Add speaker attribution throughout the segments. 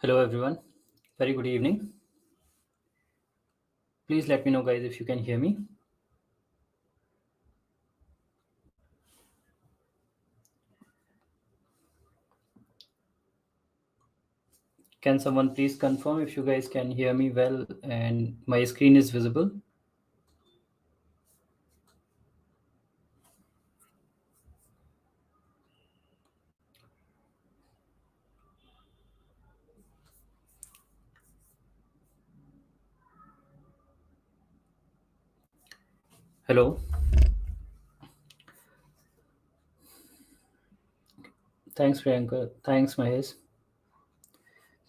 Speaker 1: Hello everyone. Very good evening. Please let me know guys if you can hear me. Can someone please confirm if you guys can hear me well and my screen is visible? Hello. Thanks Priyanka. Thanks Mahesh.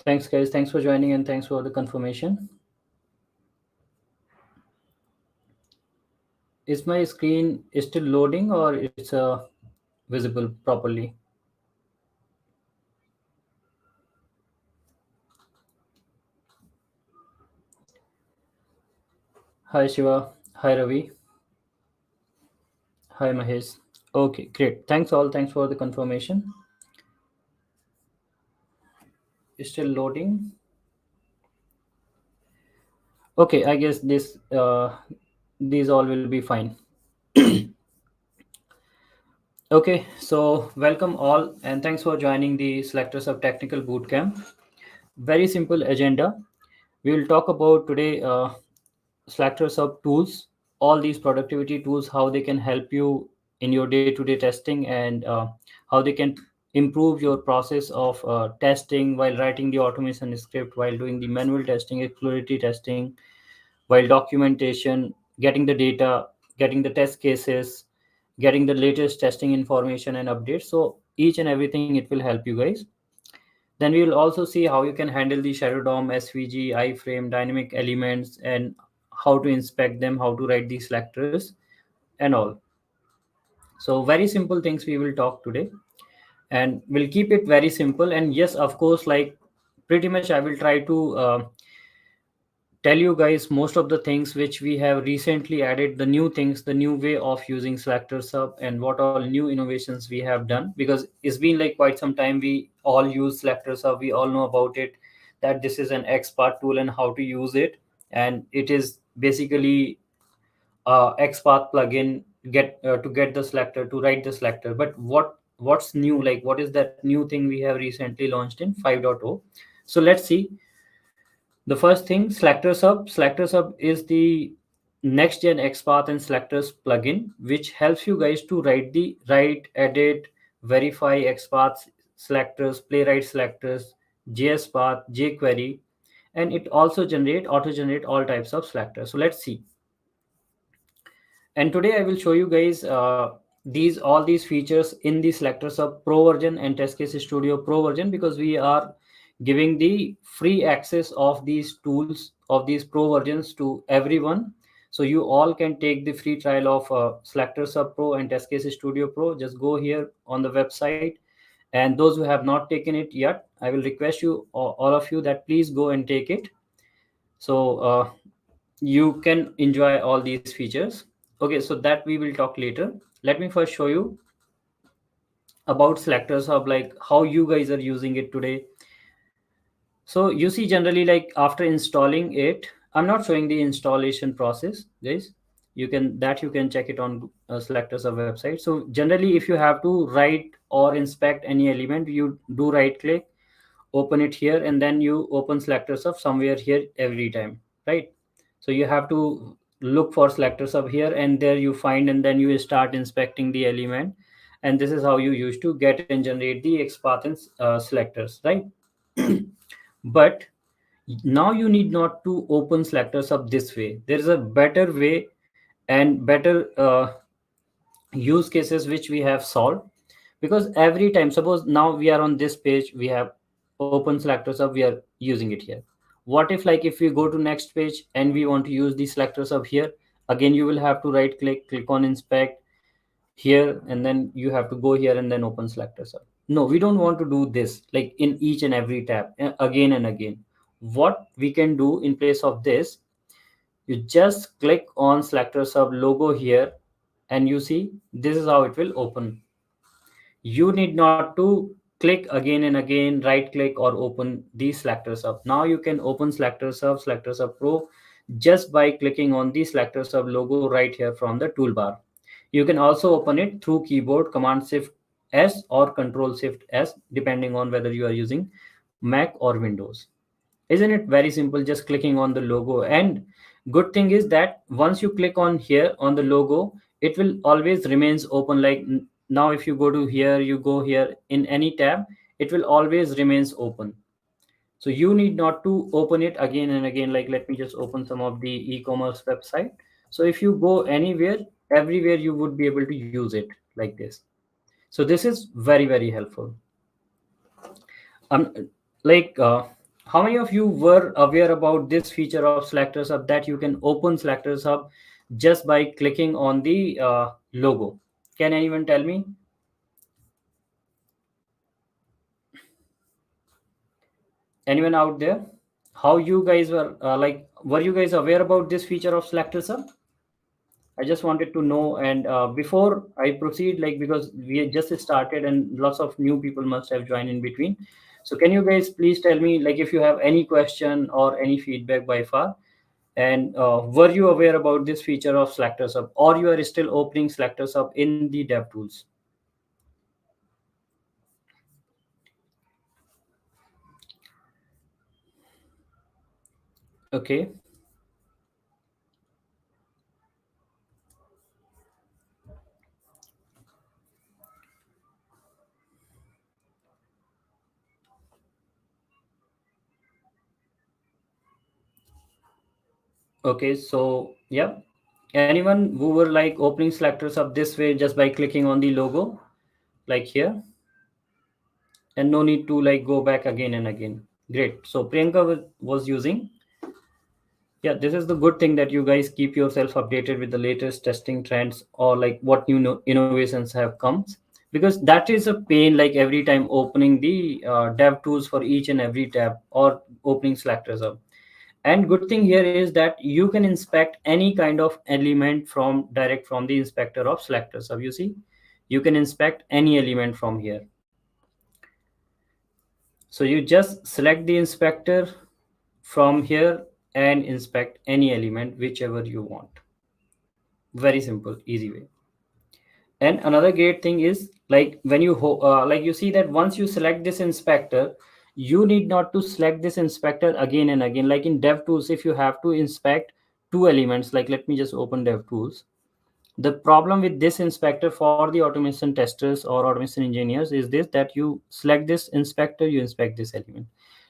Speaker 1: Thanks guys. Thanks for joining and thanks for the confirmation. Is my screen still loading or it's visible properly? Hi Shiva. Hi Ravi. Hi Mahesh. Okay, great. Thanks all. Thanks for the confirmation. Still loading. Okay, I guess these all will be fine. Okay, so welcome all and thanks for joining the SelectorsHub Technical BootCamp. Very simple agenda. We will talk about today SelectorsHub tools, all these productivity tools, how they can help you in your day-to-day testing and how they can improve your process of testing while writing the automation script, while doing the manual testing, exploratory testing, while documentation, getting the data, getting the test cases, getting the latest testing information and updates. So each and everything it will help you guys. Then we will also see how you can handle the shadow DOM, SVG, iframe, dynamic elements, and how to inspect them, how to write the selectors, and all. So very simple things we will talk today, and we'll keep it very simple. And yes, of course, like pretty much, I will try to tell you guys most of the things which we have recently added, the new things, the new way of using selector sub, and what all new innovations we have done, because it's been like quite some time we all use selector sub, we all know about it, that this is an XPath tool and how to use it. And it is basically XPath plugin to get the selector, to write the selector. But what's new, like what is that new thing we have recently launched in 5.0? So let's see. The first thing, SelectorsHub. SelectorsHub is the next gen XPath and selectors plugin, which helps you guys to write, edit, verify XPaths, selectors, playwright selectors, JS path, jQuery, and it also auto generate all types of selectors. So let's see. And today I will show you guys all these features in the SelectorsHub Pro version and TestCase Studio Pro version, because we are giving the free access of these tools, of these Pro versions, to everyone. So you all can take the free trial of SelectorsHub Pro and TestCase Studio Pro. Just go here on the website, and those who have not taken it yet, I will request you, all of you, that please go and take it. So you can enjoy all these features. Okay, so that we will talk later. Let me first show you about selectors hub, like how you guys are using it today. So you see, generally, like after installing it, I'm not showing the installation process, guys. You can check it on selectors hub website. So generally, if you have to write or inspect any element, you do right click, open it here, and then you open selectors of somewhere here every time, right? So you have to look for selectors of here, and there you find, and then you start inspecting the element. And this is how you used to get and generate the XPath and selectors, right? But now you need not to open selectors up this way. There is a better way and better use cases which we have solved. Because every time, suppose now we are on this page, we have open selectors up, we are using it here. What if, like, if we go to next page and we want to use the selectors up here, again you will have to right click on inspect here, and then you have to go here and then open selectors up. No, we don't want to do this like in each and every tab again and again. What we can do in place of this, you just click on selector sub logo here, and you see this is how it will open. You need not to click again and again, right click or open the SelectorsHub. Now you can open SelectorsHub Pro just by clicking on the SelectorsHub logo right here from the toolbar. You can also open it through keyboard Command Shift S or Control Shift S, depending on whether you are using Mac or Windows. Isn't it very simple, just clicking on the logo? And good thing is that once you click on here on the logo, it will always remains open. Like now if you go to here, you go here in any tab, it will always remains open. So you need not to open it again and again. Like let me just open some of the e-commerce website. So if you go anywhere, everywhere you would be able to use it like this. So this is very, very helpful. um like how many of you were aware about this feature of Selectors Hub, that you can open Selectors Hub just by clicking on the logo? Can anyone tell me? Anyone out there? How you guys were were you guys aware about this feature of Selectors Hub? I just wanted to know. And before I proceed, like because we just started and lots of new people must have joined in between. So can you guys please tell me, like, if you have any question or any feedback by far? And were you aware about this feature of SelectorsHub, or you are still opening SelectorsHub in the DevTools? Okay. Okay. So yeah, anyone who were like opening SelectorsHub this way just by clicking on the logo, like here, and no need to like go back again and again. Great. So Priyanka was using. Yeah, this is the good thing, that you guys keep yourself updated with the latest testing trends or like what new innovations have come, because that is a pain, like every time opening the dev tools for each and every tab or opening selectors up. And good thing here is that you can inspect any kind of element from direct from the inspector of selectors. So you see, you can inspect any element from here. So you just select the inspector from here and inspect any element whichever you want. Very simple, easy way. And another great thing is, like when you like you see that once you select this inspector, you need not to select this inspector again and again. Like in DevTools, if you have to inspect two elements, like let me just open DevTools. The problem with this inspector for the automation testers or automation engineers is this, that you select this inspector, you inspect this element.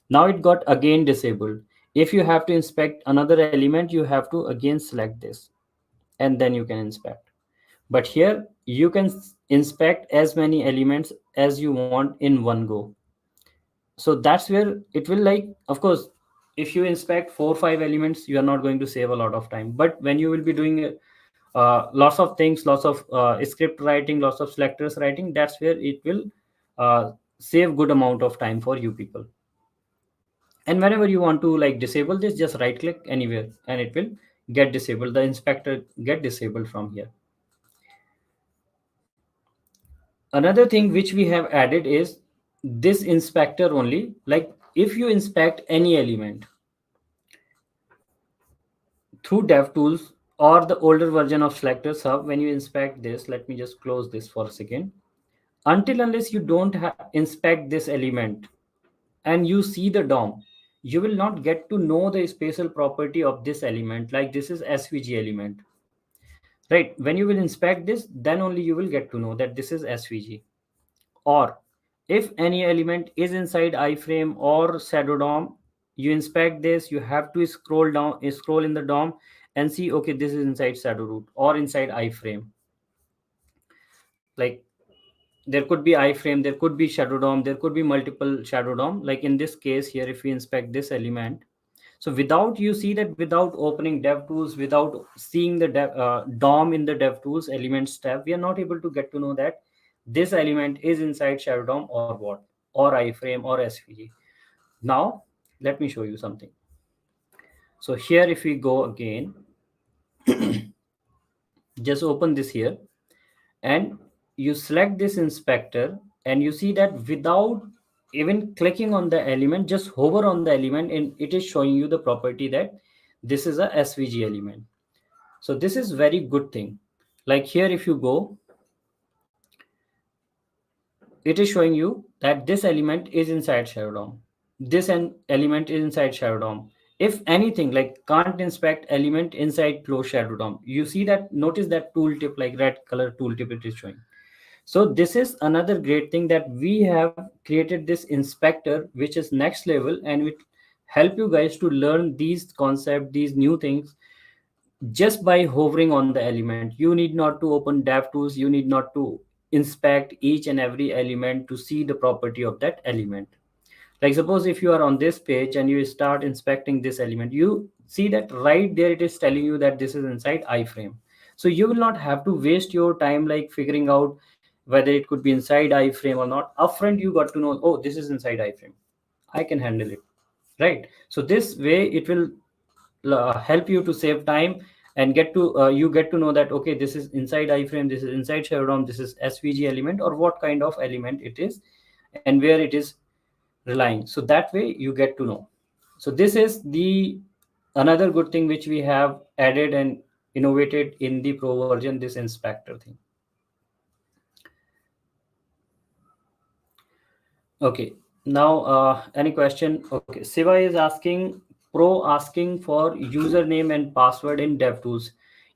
Speaker 1: Now it got again disabled. If you have to inspect another element, you have to again select this, and then you can inspect. But here you can inspect as many elements as you want in one go. So that's where it will, like, of course, if you inspect 4 or 5 elements, you are not going to save a lot of time. But when you will be doing lots of things, lots of script writing, lots of selectors writing, that's where it will save good amount of time for you people. And whenever you want to like disable this, just right click anywhere and it will get disabled. The inspector get disabled from here. Another thing which we have added is this inspector only. Like if you inspect any element through DevTools or the older version of Selectors Hub, when you inspect this, let me just close this for a second. Until unless you don't inspect this element and you see the DOM, you will not get to know the spatial property of this element. Like this is SVG element, right? When you will inspect this, then only you will get to know that this is SVG. Or if any element is inside iframe or shadow DOM, you inspect this, you have to scroll down, scroll in the DOM and see, okay, this is inside shadow root or inside iframe. Like there could be iframe, there could be shadow DOM, there could be multiple shadow DOM. Like in this case here, if we inspect this element, so without, you see that without opening DevTools, without seeing the DOM in the DevTools elements tab, we are not able to get to know that this element is inside shadow DOM or what, or iframe or SVG. Now let me show you something. So here, if we go again, just open this here and you select this inspector and you see that without even clicking on the element, just hover on the element and it is showing you the property that this is a svg element. So this is very good thing. Like here, if you go, it is showing you that this element is inside shadow DOM. This element is inside shadow DOM. If anything, like can't inspect element inside closed shadow DOM. You see that, notice that tooltip, like red color tooltip it is showing. So this is another great thing that we have created this inspector, which is next level, and it help you guys to learn these concepts, these new things, just by hovering on the element. You need not to open DevTools. You need not to inspect each and every element to see the property of that element. Like suppose if you are on this page and you start inspecting this element, you see that right there it is telling you that this is inside iframe. So you will not have to waste your time like figuring out whether it could be inside iframe or not. Upfront you got to know, oh, this is inside iframe, I can handle it, right? So this way it will help you to save time and get to you get to know that okay, this is inside iframe, this is inside shadow DOM, this is svg element, or what kind of element it is and where it is relying. So that way you get to know. So this is the another good thing which we have added and innovated in the pro version, this inspector thing. Okay, now any question? Okay, Siva is asking, pro asking for username and password in DevTools.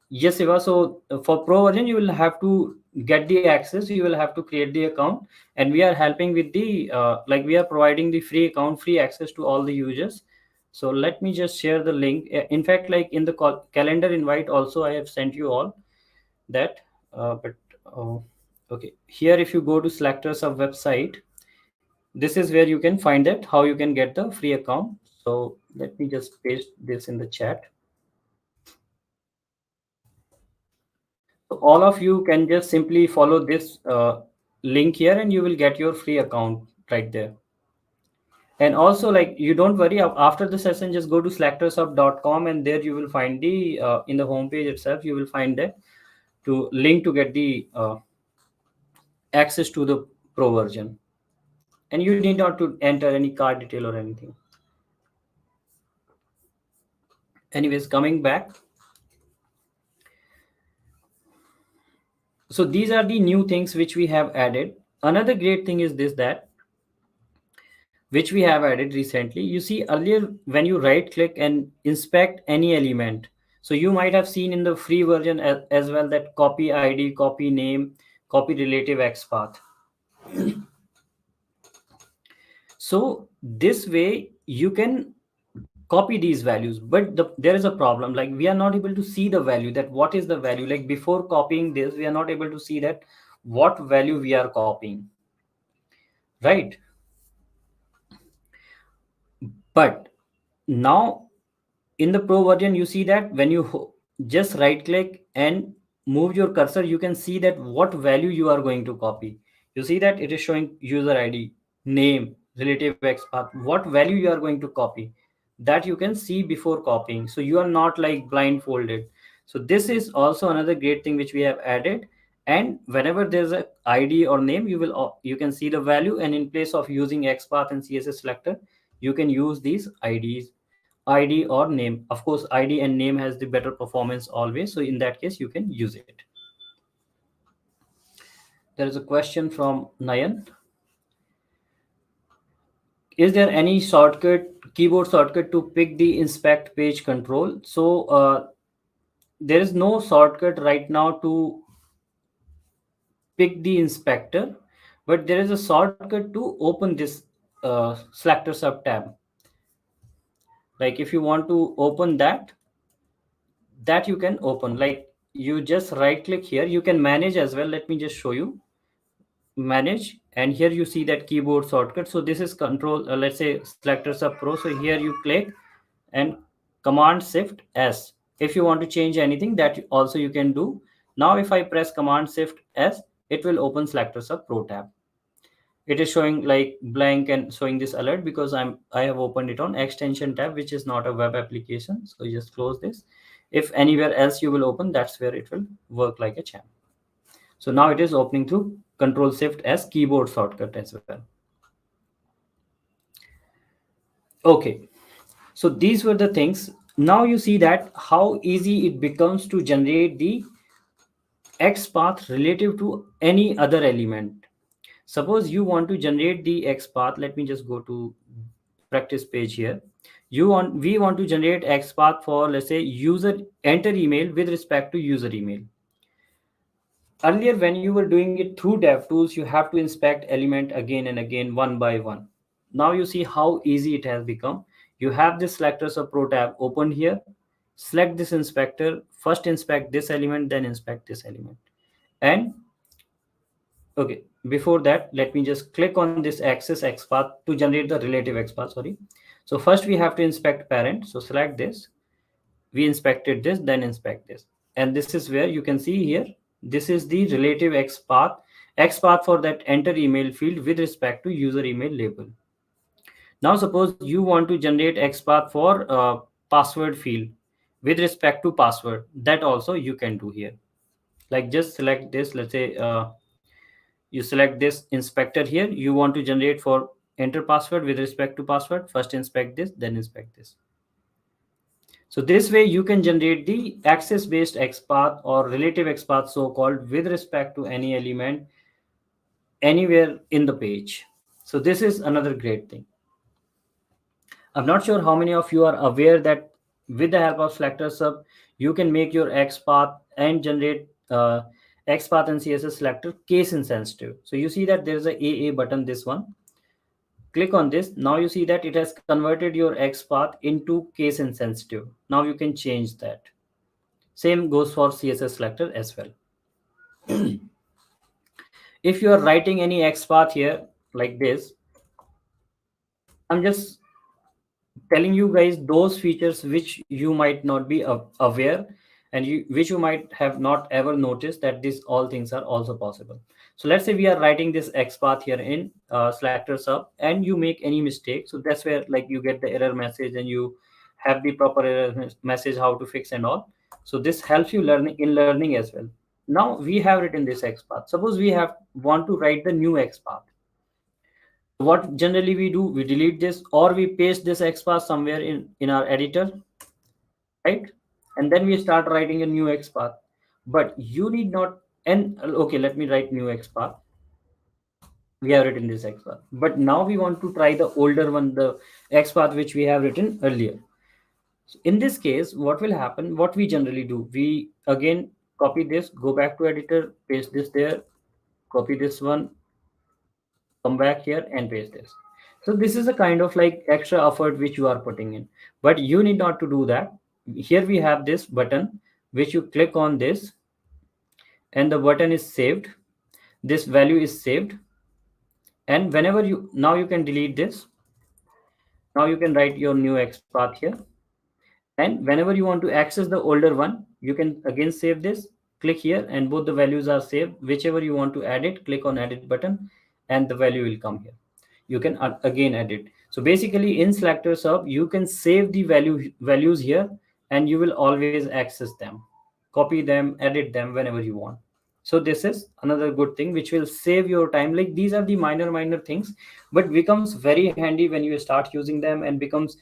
Speaker 1: Yes, Siva. So for pro version, you will have to get the access. You will have to create the account, and we are helping with the like we are providing the free account, free access to all the users. So let me just share the link. In fact, like in the calendar invite, also I have sent you all that. But uh, okay, here if you go to SelectorsHub website, this is where you can find it, how you can get the free account. So let me just paste this in the chat. So all of you can just simply follow this link here and you will get your free account right there. And also, like, you don't worry, after the session just go to selectorshub.com and there you will find the in the homepage itself you will find that to link to get the access to the pro version, and you need not to enter any card detail or anything. Anyways, coming back, so these are the new things which we have added. Another great thing is this, that which we have added recently. You see earlier when you right click and inspect any element, so you might have seen in the free version as well that copy id, copy name, copy relative xpath. So this way you can copy these values, but there is a problem, like we are not able to see the value, that what is the value, like before copying this we are not able to see that what value we are copying, right? But now in the pro version you see that when you just right click and move your cursor, you can see that what value you are going to copy. You see that it is showing user id, name, relative xpath, what value you are going to copy, that you can see before copying, so you are not like blindfolded. So this is also another great thing which we have added. And whenever there's a id or name, you can see the value, and in place of using xpath and css selector, you can use these ids, id or name. Of course id and name has the better performance always, so in that case you can use it. There is a question from Nayan. Is there any shortcut, keyboard shortcut to pick the inspect page control? So there is no shortcut right now to pick the inspector, but there is a shortcut to open this selector sub tab. Like if you want to open that, you can open, like you just right click here, you can manage as well. Let me just show you manage, and here you see that keyboard shortcut. So this is control, let's say selector sub pro. So here you click and command shift s. If you want to change anything, that also you can do. Now if I press command shift s, it will open selector sub pro tab. It is showing like blank and showing this alert because I have opened it on extension tab, which is not a web application. So you just close this. If anywhere else you will open, that's where it will work like a champ. So now it is opening through Control Shift as keyboard shortcut as well. Okay, so these were the things. Now you see that how easy it becomes to generate the X path relative to any other element. Suppose you want to generate the X path. Let me just go to practice page here. We want to generate X path for, let's say, user enter email with respect to user email. Earlier, when you were doing it through DevTools, you have to inspect element again and again, one by one. Now you see how easy it has become. You have this selectors of pro tab open here. Select this inspector. First inspect this element, then inspect this element. And okay, before that, let me just click on this axis XPath to generate the relative XPath, sorry. So first we have to inspect parent. So select this. We inspected this, then inspect this. And this is where you can see here, this is the relative XPath for that enter email field with respect to user email label. Now suppose you want to generate XPath for password field with respect to password. That also you can do here. Like just select this, let's say you select this inspector here. You want to generate for enter password with respect to password. First inspect this, then inspect this. So this way you can generate the access based XPath or relative XPath so called with respect to any element anywhere in the page. So this is another great thing. I'm not sure how many of you are aware that with the help of SelectorsHub, you can make your XPath and generate XPath and CSS selector case insensitive. So you see that there is a AA button, this one. Click on this. Now you see that it has converted your XPath into case insensitive. Now you can change that. Same goes for CSS selector as well. If you are writing any XPath here like this, I'm just telling you guys those features which you might not be aware, and which you might have not ever noticed that these all things are also possible. So let's say we are writing this XPath here in SelectorsHub and you make any mistake. So that's where like you get the error message and you have the proper error message how to fix and all. So this helps you learning as well. Now we have written this XPath. Suppose we have want to write the new XPath. What generally we do, we delete this or we paste this XPath somewhere in our editor, right? And then we start writing a new XPath. But you need not, and okay, let me write new XPath. We have written this XPath, but now we want to try the older one, the XPath which we have written earlier. So in this case, what will happen, what we generally do, we again copy this, go back to editor, paste this there, copy this one, come back here and paste this. So this is a kind of like extra effort which you are putting in, but you need not to do that. Here we have this button which you click on this and the button is saved. This value is saved, and whenever you, now you can delete this. Now you can write your new XPath here, and whenever you want to access the older one, you can again save this, click here, and both the values are saved. Whichever you want to edit, click on edit button and the value will come here. You can again edit. So basically in SelectorsHub, you can save the values here and you will always access them, copy them, edit them whenever you want. So this is another good thing which will save your time. Like these are the minor things, but becomes very handy when you start using them, and becomes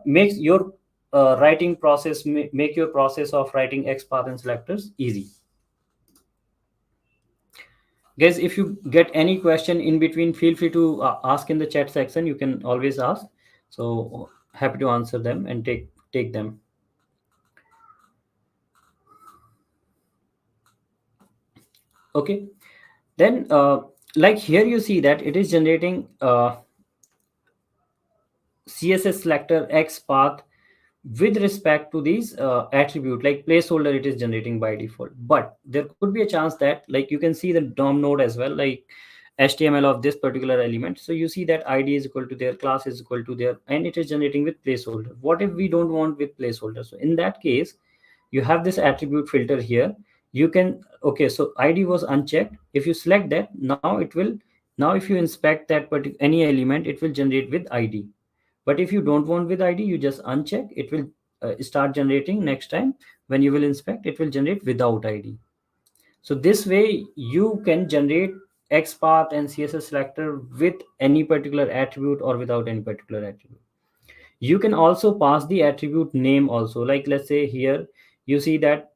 Speaker 1: makes your writing process, make your process of writing XPath and selectors easy. Guys, if you get any question in between, feel free to ask in the chat section. You can always ask. So happy to answer them and take them. Okay. Then like here you see that it is generating CSS selector XPath with respect to these attribute, like placeholder it is generating by default. But there could be a chance that like you can see the DOM node as well, like HTML of this particular element. So you see that ID is equal to their, class is equal to their, and it is generating with placeholder. What if we don't want with placeholder? So in that case, you have this attribute filter here. You can, okay, so ID was unchecked. If you select that, now it will, now if you inspect that particular any element, it will generate with ID. But if you don't want with ID, you just uncheck, it will start generating next time. When you will inspect, it will generate without ID. So this way you can generate XPath and CSS selector with any particular attribute or without any particular attribute. You can also pass the attribute name also. Like let's say here you see that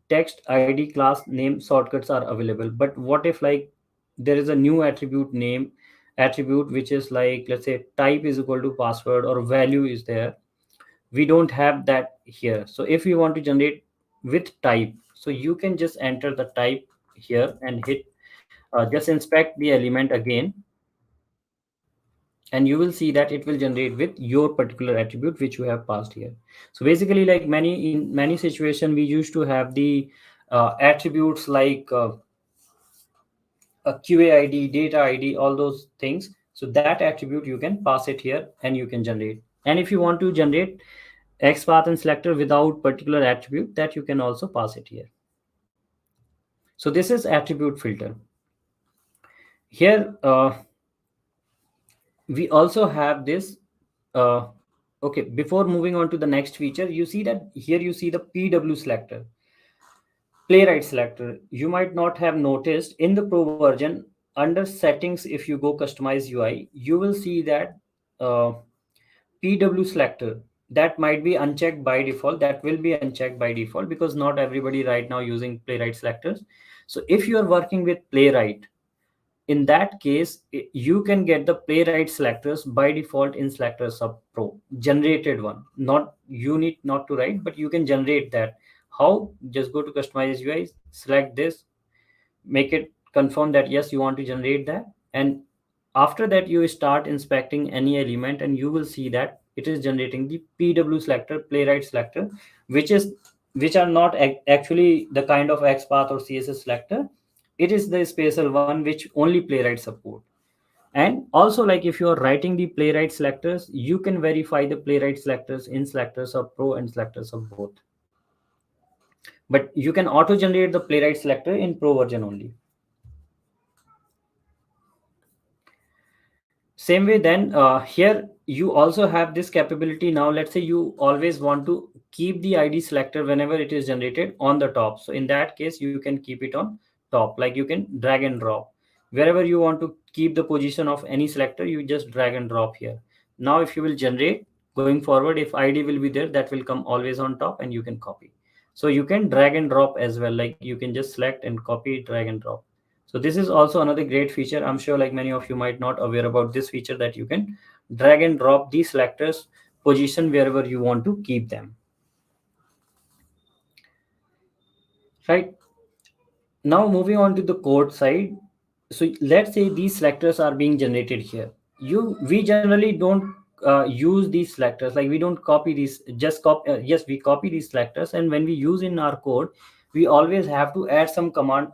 Speaker 1: text ID class name shortcuts are available, but what if like there is a new attribute name attribute which is like, let's say, type is equal to password or value is there. We don't have that here. So if you want to generate with type, so you can just enter the type here and hit just inspect the element again, and you will see that it will generate with your particular attribute which you have passed here. So basically, like many situation we used to have the attributes like a QA ID, data ID, all those things. So that attribute you can pass it here and you can generate. And if you want to generate XPath and selector without particular attribute, that you can also pass it here. So this is attribute filter. Here we also have this. Uh, okay, before moving on to the next feature, you see that here you see the PW selector, playwright selector. You might not have noticed in the pro version under settings. If you go customize UI, you will see that uh, PW selector that might be unchecked by default. That will be unchecked by default because not everybody right now using playwright selectors. So if you are working with playwright, in that case, you can get the playwright selectors by default in SelectorsHub Pro generated one. Not you need not to write, but you can generate that. How? Just go to customize UI, select this, make it confirm that yes, you want to generate that, and after that you start inspecting any element and you will see that it is generating the PW selector, playwright selector, which are not actually the kind of XPath or CSS selector. It is the special one which only playwright support. And also, like if you are writing the playwright selectors, you can verify the playwright selectors in selectors of pro and selectors of both, but you can auto generate the playwright selector in pro version only. Same way, then here you also have this capability. Now let's say you always want to keep the ID selector whenever it is generated on the top. So in that case you can keep it on top, like you can drag and drop wherever you want to keep the position of any selector. You just drag and drop here. Now if you will generate going forward, if ID will be there, that will come always on top and you can copy. So you can drag and drop as well, like you can just select and copy, drag and drop. So this is also another great feature. I'm sure like many of you might not aware about this feature, that you can drag and drop the selectors position wherever you want to keep them. Right. Now moving on to the code side. So let's say these selectors are being generated here. We generally don't use these selectors, like we don't copy these, just copy. Yes, we copy these selectors, and when we use in our code, we always have to add some command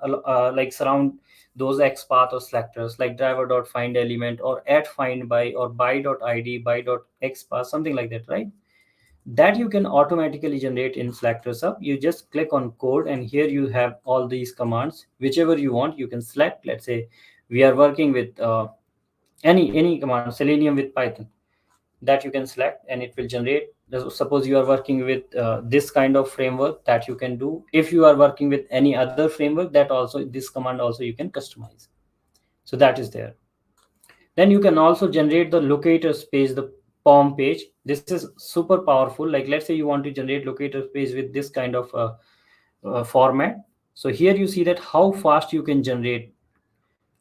Speaker 1: like surround those XPath or selectors, like driver.find element or add find by or by.id by.xpath, something like that, right? That you can automatically generate in SelectorsHub. You just click on code, and here you have all these commands. Whichever you want, you can select. Let's say we are working with any command, Selenium with Python, that you can select, and it will generate. Suppose you are working with this kind of framework, that you can do. If you are working with any other framework, that also this command also you can customize. So that is there. Then you can also generate the locators page, the POM page. This is super powerful. Like let's say you want to generate locators page with this kind of format. So here you see that how fast you can generate,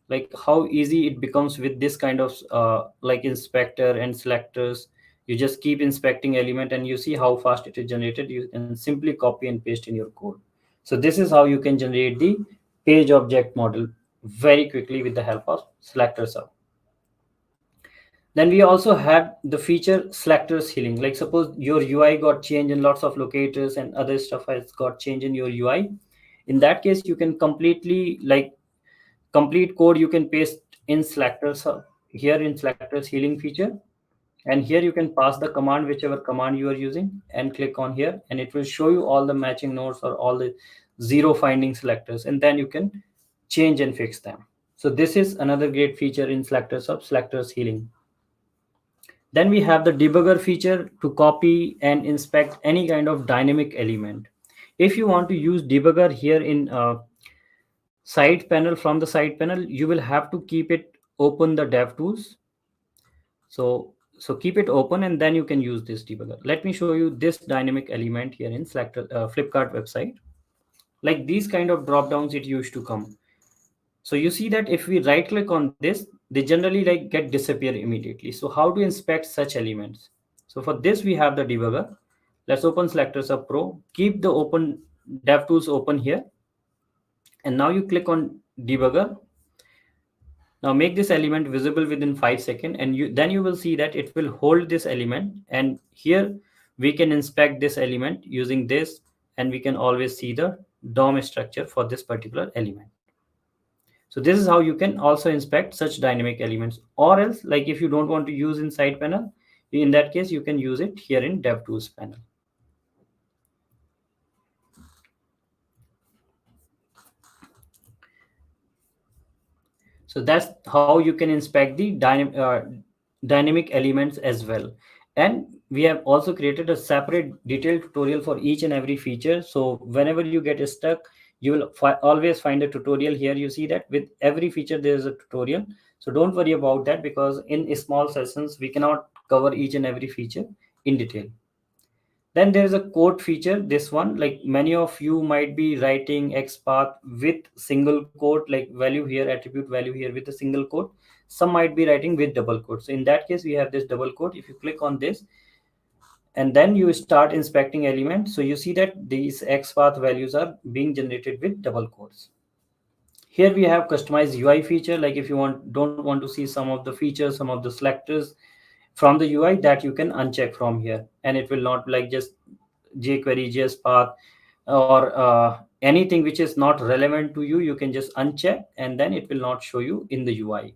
Speaker 1: like how easy it becomes with this kind of like inspector and selectors. You just keep inspecting element and you see how fast it is generated. You can simply copy and paste in your code. So this is how you can generate the page object model very quickly with the help of selectors. Then we also have the feature selectors healing. Like suppose your UI got changed and lots of locators and other stuff has got changed in your UI. In that case, you can completely like complete code you can paste in selectors here in selectors healing feature. And here you can pass the command, whichever command you are using, and click on here, and it will show you all the matching nodes or all the zero finding selectors, and then you can change and fix them. So this is another great feature in selectors healing. Then we have the debugger feature to copy and inspect any kind of dynamic element. If you want to use debugger here in Side panel, from the side panel, you will have to keep it open the dev tools. So keep it open and then you can use this debugger. Let me show you this dynamic element here in Flipkart website. Like these kind of drop downs it used to come. So you see that if we right click on this, they generally like get disappear immediately. So how to inspect such elements? So for this we have the debugger. Let's open SelectorsHub Pro. Keep the open DevTools open here, and now you click on debugger. Now make this element visible within 5 seconds, and then you will see that it will hold this element, and here we can inspect this element using this, and we can always see the DOM structure for this particular element. So this is how you can also inspect such dynamic elements. Or else, like if you don't want to use inside panel, in that case, you can use it here in DevTools panel. So that's how you can inspect the dynamic elements as well. And we have also created a separate detailed tutorial for each and every feature. So whenever you get stuck, you will always find a tutorial here. You see that with every feature, there is a tutorial. So don't worry about that, because in small sessions, we cannot cover each and every feature in detail. Then there is a quote feature. This one, like many of you might be writing XPath with single quote, like value here, attribute value here with a single quote. Some might be writing with double quote. So in that case, we have this double quote. If you click on this, and then you start inspecting elements, so you see that these XPath values are being generated with double quotes. Here we have customized UI feature. Like if you don't want to see some of the features, some of the selectors from the UI, that you can uncheck from here, and it will not like just jQuery, JSPath, or anything which is not relevant to you. You can just uncheck, and then it will not show you in the UI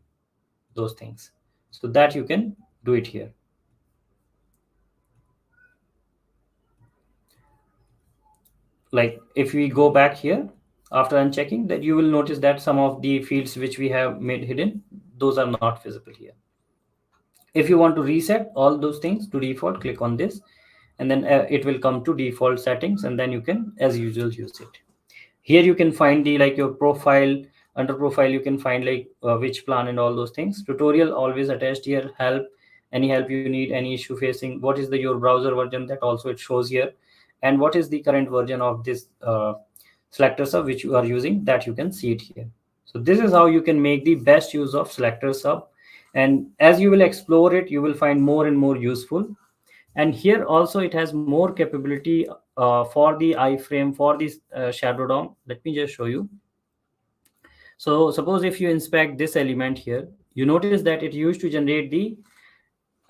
Speaker 1: those things. So that you can do it here. Like if we go back here after unchecking, that you will notice that some of the fields which we have made hidden, those are not visible here. If you want to reset all those things to default, click on this, and then it will come to default settings, and then you can as usual use it. Here you can find the like your profile. Under profile you can find like which plan and all those things. Tutorial always attached here. Help, any help you need, any issue facing, what is the your browser version, that also it shows here, and what is the current version of this selector sub which you are using, that you can see it here. So this is how you can make the best use of selector sub, and as you will explore it, you will find more and more useful. And here also it has more capability for the iframe, for this shadow DOM. Let me just show you. So suppose if you inspect this element here, you notice that it used to generate the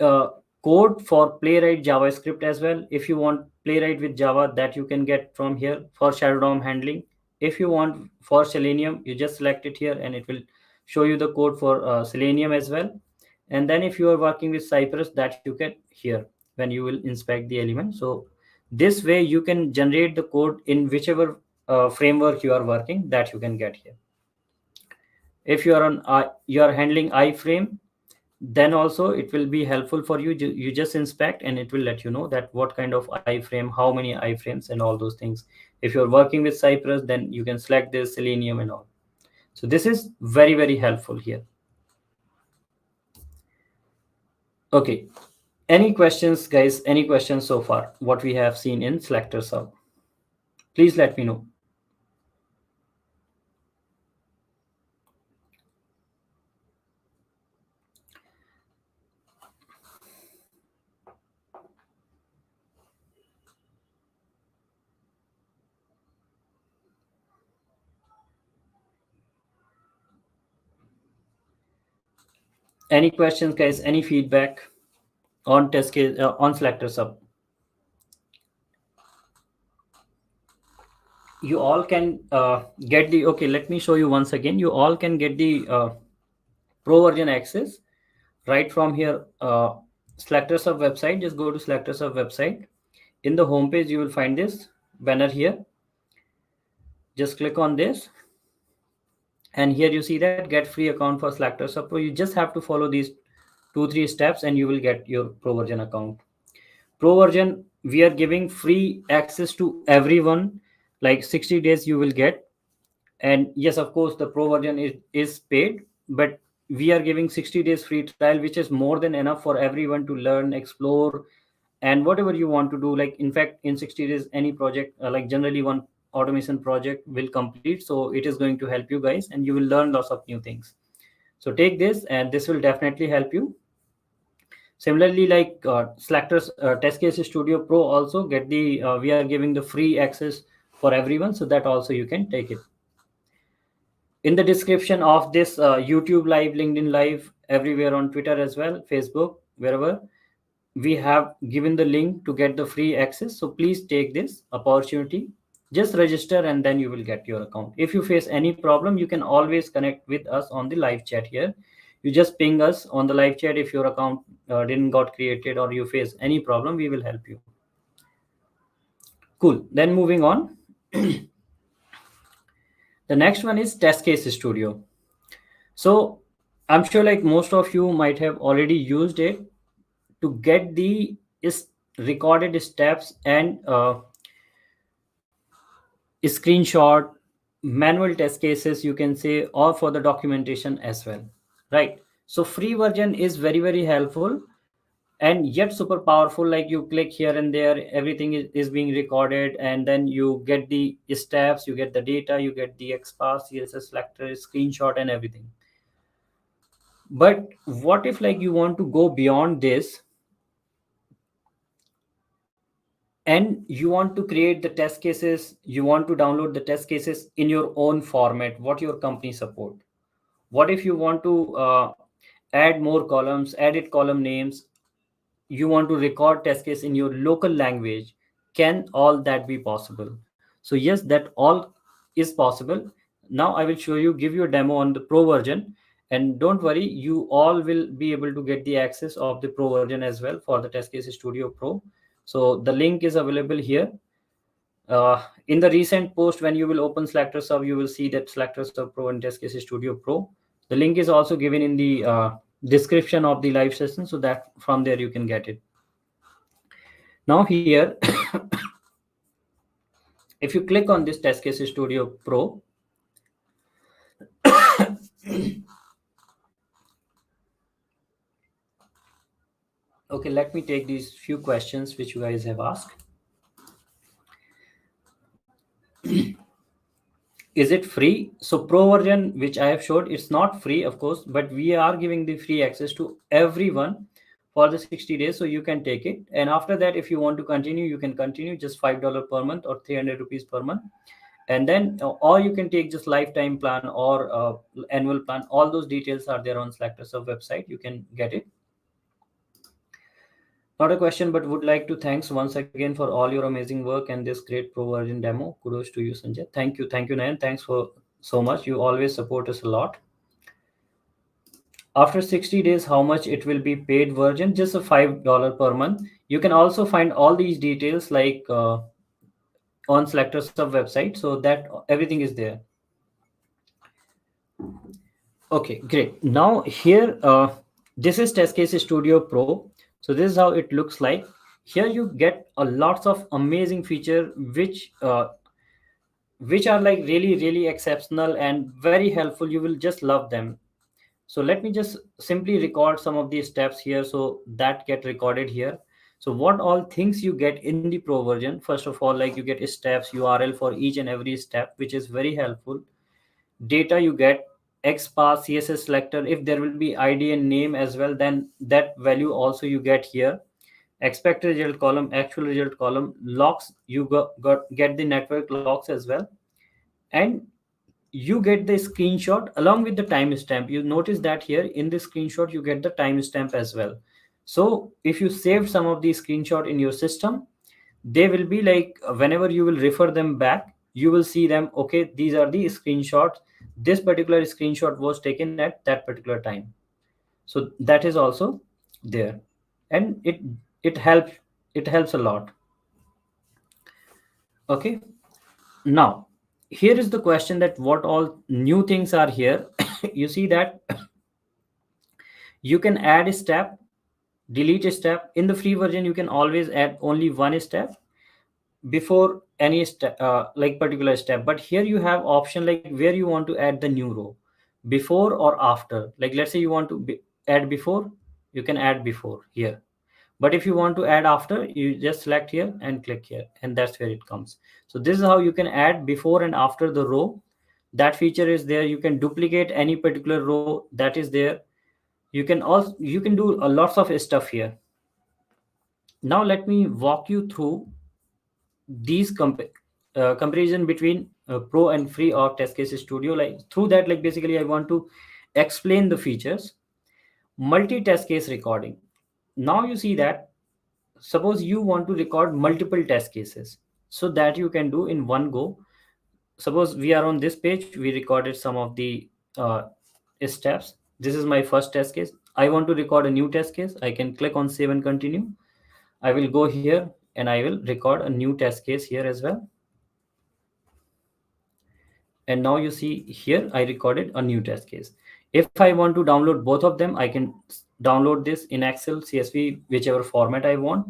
Speaker 1: uh, code for playwright JavaScript as well. If you want playwright with Java, that you can get from here for shadow DOM handling. If you want for Selenium, you just select it here and it will show you the code for Selenium as well. And then if you are working with Cypress, that you get here when you will inspect the element. So this way you can generate the code in whichever framework you are working, that you can get here. If you are on you are handling iframe, then also it will be helpful for you. You just inspect and it will let you know that what kind of iframe, how many iframes and all those things. If you're working with Cypress, then you can select this Selenium and all. So this is very, very helpful here. Okay, any questions guys? Any questions so far what we have seen in SelectorsHub? Please let me know. Any questions guys? Any feedback on TestCase on SelectorsHub? You all can get the, okay, let me show you once again. You all can get the pro version access right from here. SelectorsHub website, just go to SelectorsHub website. In the home page you will find this banner here. Just click on this, and here you see that get free account for SelectorsHub Pro. You just have to follow these 2-3 steps and you will get your pro version account. Pro version, we are giving free access to everyone, like 60 days you will get. And yes, of course, the pro version is paid, but we are giving 60 days free trial, which is more than enough for everyone to learn, explore, and whatever you want to do. Like, in fact, in 60 days, any project, like generally one automation project will complete. So it is going to help you guys, and you will learn lots of new things. So take this, and this will definitely help you. Similarly, like Selectors Test Case Studio Pro also get the we are giving the free access for everyone, so that also you can take it. In the description of this YouTube live, LinkedIn live, everywhere on Twitter as well, Facebook, wherever, we have given the link to get the free access. So please take this opportunity. Just register and then you will get your account. If you face any problem, you can always connect with us on the live chat here. You just ping us on the live chat if your account didn't got created or you face any problem, we will help you. Cool. Then moving on. The next one is Test Case Studio. So I'm sure like most of you might have already used it to get the recorded steps and screenshot, manual test cases, you can say, or for the documentation as well, right? So free version is very, very helpful and yet super powerful. Like, you click here and there, everything is being recorded, and then you get the steps, you get the data, you get the XPath, CSS selector, screenshot, and everything. But what if like you want to go beyond this and you want to create the test cases, you want to download the test cases in your own format, what your company support? What if you want to add more columns, edit column names, you want to record test case in your local language? Can all that be possible? So yes, that all is possible. Now I will show you, give you a demo on the pro version, and don't worry, you all will be able to get the access of the pro version as well for the test case studio pro. So the link is available here. In the recent post, when you will open SelectorsHub, you will see that SelectorsHub Pro and Test Case Studio Pro. The link is also given in the description of the live session, so that from there you can get it. Now here, if you click on this Test Case Studio Pro, okay, let me take these few questions which you guys have asked. Is it free? So pro version, which I have showed, it's not free, of course, but we are giving the free access to everyone for the 60 days, so you can take it. And after that, if you want to continue, you can continue, just $5 per month or 300 rupees per month. And then or you can take just lifetime plan or annual plan. All those details are there on SelectorsHub website, you can get it. Not a question, but would like to thanks once again for all your amazing work and this great pro version demo. Kudos to you, Sanjay. Thank you, Nayan. Thanks for so much. You always support us a lot. After 60 days, how much it will be paid version? Just a $5 per month. You can also find all these details like on SelectorsHub website, so that everything is there. Okay, great. Now here, this is Test Case Studio Pro. So this is how it looks like. Here you get a lots of amazing feature which are like really, really exceptional and very helpful. You will just love them. So let me just simply record some of these steps here, so that get recorded here. So what all things you get in the pro version? First of all, like, you get steps, URL for each and every step, which is very helpful. Data you get, XPath, CSS selector. If there will be ID and name as well, then that value also you get here. Expected result column, actual result column, logs, you get the network logs as well. And you get the screenshot along with the timestamp. You notice that here in the screenshot you get the timestamp as well. So if you save some of these screenshot in your system, they will be like, whenever you will refer them back, you will see them. Okay, these are the screenshots. This particular screenshot was taken at that particular time. So that is also there, and it helps, it helps a lot. Okay, now here is the question, that what all new things are here. You see that you can add a step, delete a step. In the free version you can always add only one step. Before any step, like particular step, but here you have option like where you want to add the new row, before or after. Like let's say you want to add before, you can add before here. But if you want to add after, you just select here and click here, and that's where it comes. So this is how you can add before and after the row. That feature is there. You can duplicate any particular row that is there. You can do a lots of stuff here. Now let me walk you through these comparison between pro and free of test case studio. Like through that, like basically I want to explain the features. Multi test case recording. Now you see that suppose you want to record multiple test cases, so that you can do in one go. Suppose we are on this page, we recorded some of the uh, steps. This is my first test case. I want to record a new test case. I can click on save and continue. I will go here and I will record a new test case here as well. And now you see here I recorded a new test case. If I want to download both of them, I can download this in Excel, CSV, whichever format I want.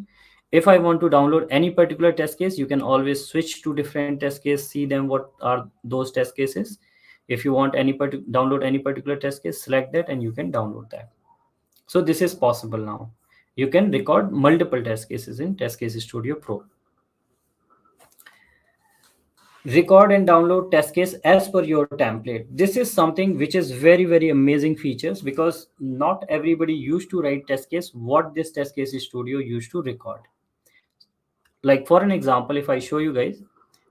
Speaker 1: If I want to download any particular test case, you can always switch to different test case, see them what are those test cases. If you want download any particular test case, select that and you can download that. So this is possible now. You can record multiple test cases in Test Case Studio Pro. Record and download test case as per your template. This is something which is very amazing features, because not everybody used to write test case what this Test Case Studio used to record. Like for an example, if I show you guys,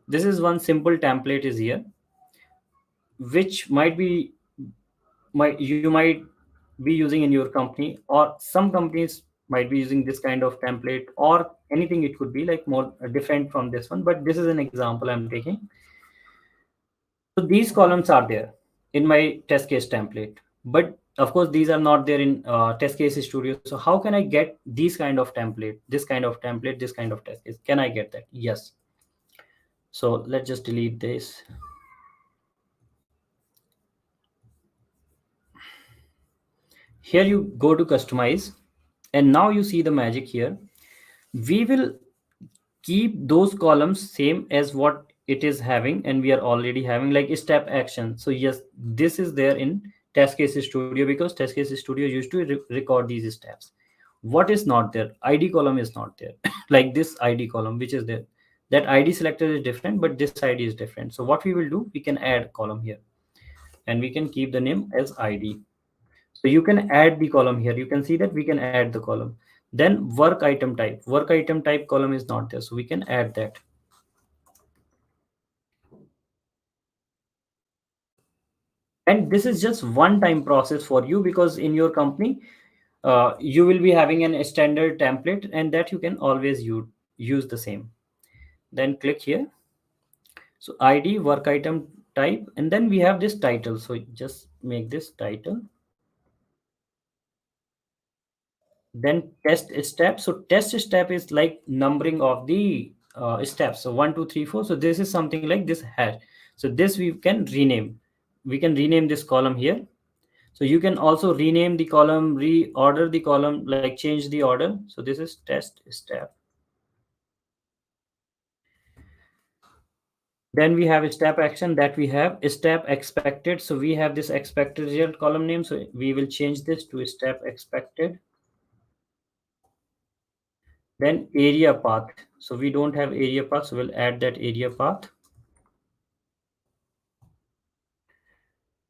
Speaker 1: this is one simple template is here, which you might be using in your company, or some companies might be using this kind of template, or anything. It could be like more different from this one, but this is an example I'm taking. So these columns are there in my test case template, but of course these are not there in Test Case Studio. So how can I get these kind of template, this kind of template, this kind of test case? Can I get that? Yes. So let's just delete this. Here you go to customize, and now you see the magic here. We will keep those columns same as what it is having, and we are already having like step action. So yes, this is there in Test Case Studio, because Test Case Studio used to record these steps. What is not there? ID column is not there. Like this ID column which is there, that ID selector is different, but this ID is different. So what we will do, we can add column here, and we can keep the name as ID. So you can add the column here. You can see that we can add the column. Then work item type column is not there, so we can add that. And this is just one time process for you, because in your company you will be having a standard template, and that you can always use the same. Then click here. So ID, work item type, and then we have this title. So just make this title. Then test step. So test step is like numbering of the steps. So 1 2 3 4. So this is something like this hash. So this we can rename. We can rename this column here. So you can also rename the column, reorder the column, like change the order. So this is test step. Then we have a step action, that we have a step expected. So we have this expected result column name. So we will change this to step expected. Then area path. So we don't have area path, so we'll add that area path.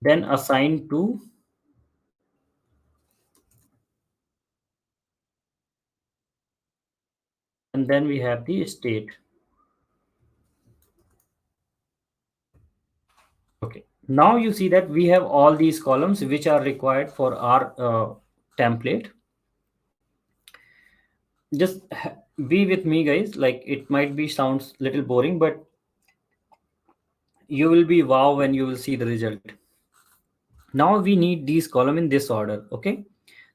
Speaker 1: Then assign to. And then we have the state. Okay. Now you see that we have all these columns which are required for our template. Just be with me, guys. Like it might be sounds little boring, but you will be wow when you will see the result. Now we need these column in this order. Okay.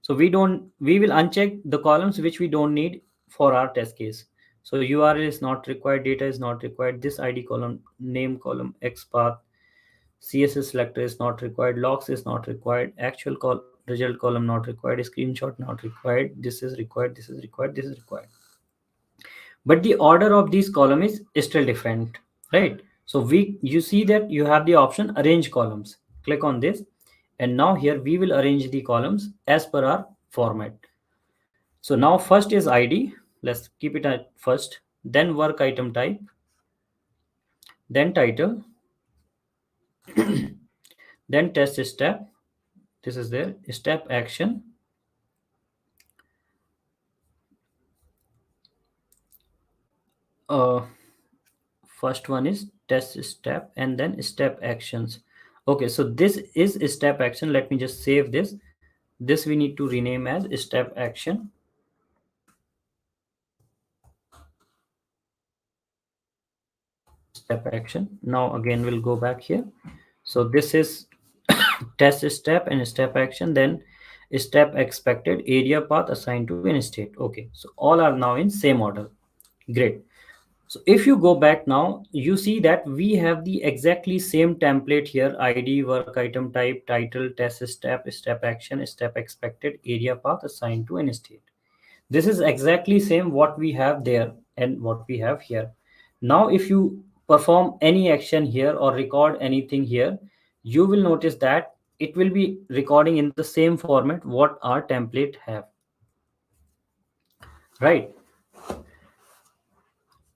Speaker 1: So we will uncheck the columns which we don't need for our test case. So URL is not required, data is not required, this ID column, name column, XPath, CSS selector is not required, logs is not required, actual result column not required, screenshot not required, this is required, this is required, this is required. but the order of these column is still different, right? So you see that you have the option arrange columns. Click on this, and now here we will arrange the columns as per our format. So now first is ID. Let's keep it at first. Then work item type. Then title. Then test step. This is there. Step action. Uh, First one is test step and then step actions. Okay, so this is step action. Let me just save this. This we need to rename as step action. Step action. Now again we'll go back here. So this is test step and step action, then step expected, area path assigned to an state. Okay, so all are now in same order. Great. So if you go back now, you see that we have the exactly same template here: ID, work item type, title, test step, step action, step expected, area path assigned to an state. This is exactly same what we have there and what we have here. Now if you perform any action here or record anything here, you will notice that it will be recording in the same format what our template have, right?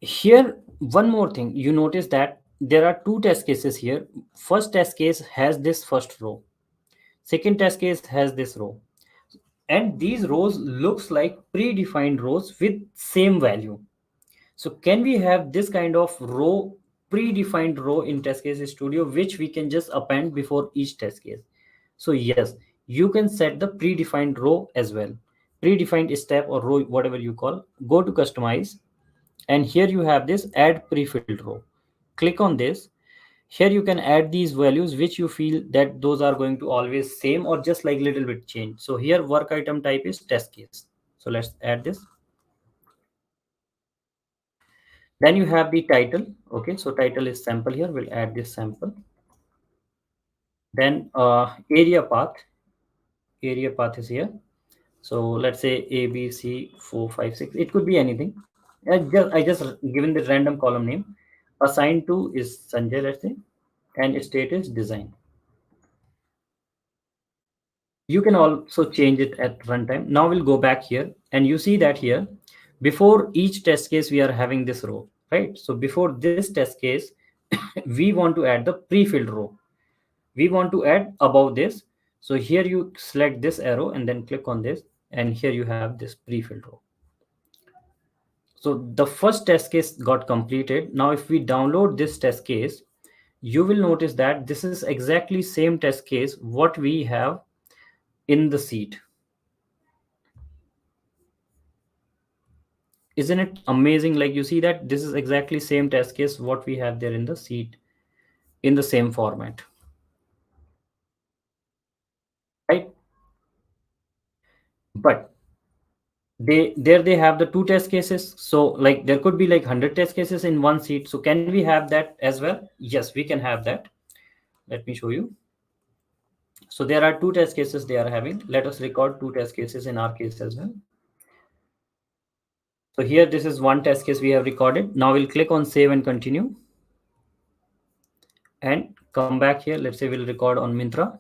Speaker 1: Here one more thing, you notice that there are two test cases here. First test case has this first row, second test case has this row, and these rows looks like predefined rows with same value. So can we have this kind of row, predefined row in test case studio, which we can just append before each test case? So yes, you can set the predefined row as well, predefined step or row, whatever you call. Go to customize, and here you have this add pre-filled row. Click on this. Here you can add these values which you feel that those are going to always same or just like little bit change. So here work item type is test case. So let's add this. Then you have the title. Okay, so title is sample here. We'll add this sample. Then area path. Area path is here. So let's say ABC456. It could be anything. I just given the random column name. Assigned to is Sanjay, let's say, and state is design. You can also change it at runtime. Now we'll go back here, and you see that here, before each test case, we are having this row, right? So before this test case, we want to add the pre-filled row. We want to add above this. So here you select this arrow and then click on this, and here you have this pre-filled row. So the first test case got completed. Now if we download this test case, you will notice that this is exactly same test case what we have in the seat. Isn't it amazing? Like, you see that this is exactly same test case what we have there in the seat in the same format, right? But they have the two test cases. So like there could be like 100 test cases in one seat. So can we have that as well? Yes, we can have that. Let me show you. So there are two test cases they are having. Let us record two test cases in our case as well. So here, this is one test case we have recorded. Now we'll click on save and continue and come back here. Let's say we'll record on Mintra.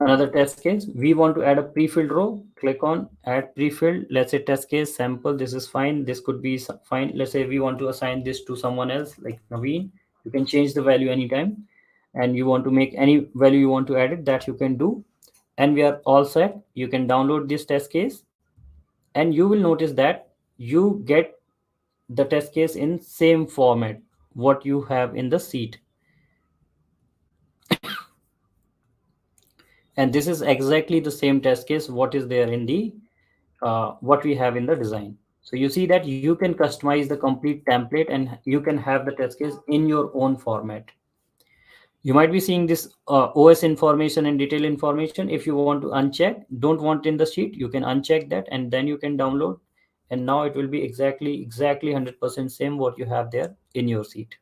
Speaker 1: Another test case, we want to add a pre-filled row. Click on add pre-filled. Let's say test case sample. This is fine. This could be fine. Let's say we want to assign this to someone else like Naveen. You can change the value anytime, and you want to make any value you want to add it, that you can do. And we are all set. You can download this test case, and you will notice that you get the test case in same format what you have in the seat. And this is exactly the same test case what is there in the what we have in the design. So you see that you can customize the complete template and you can have the test case in your own format. You might be seeing this OS information and detail information. If you want to uncheck, don't want in the sheet, you can uncheck that, and then you can download, and now it will be exactly 100% same what you have there in your seat.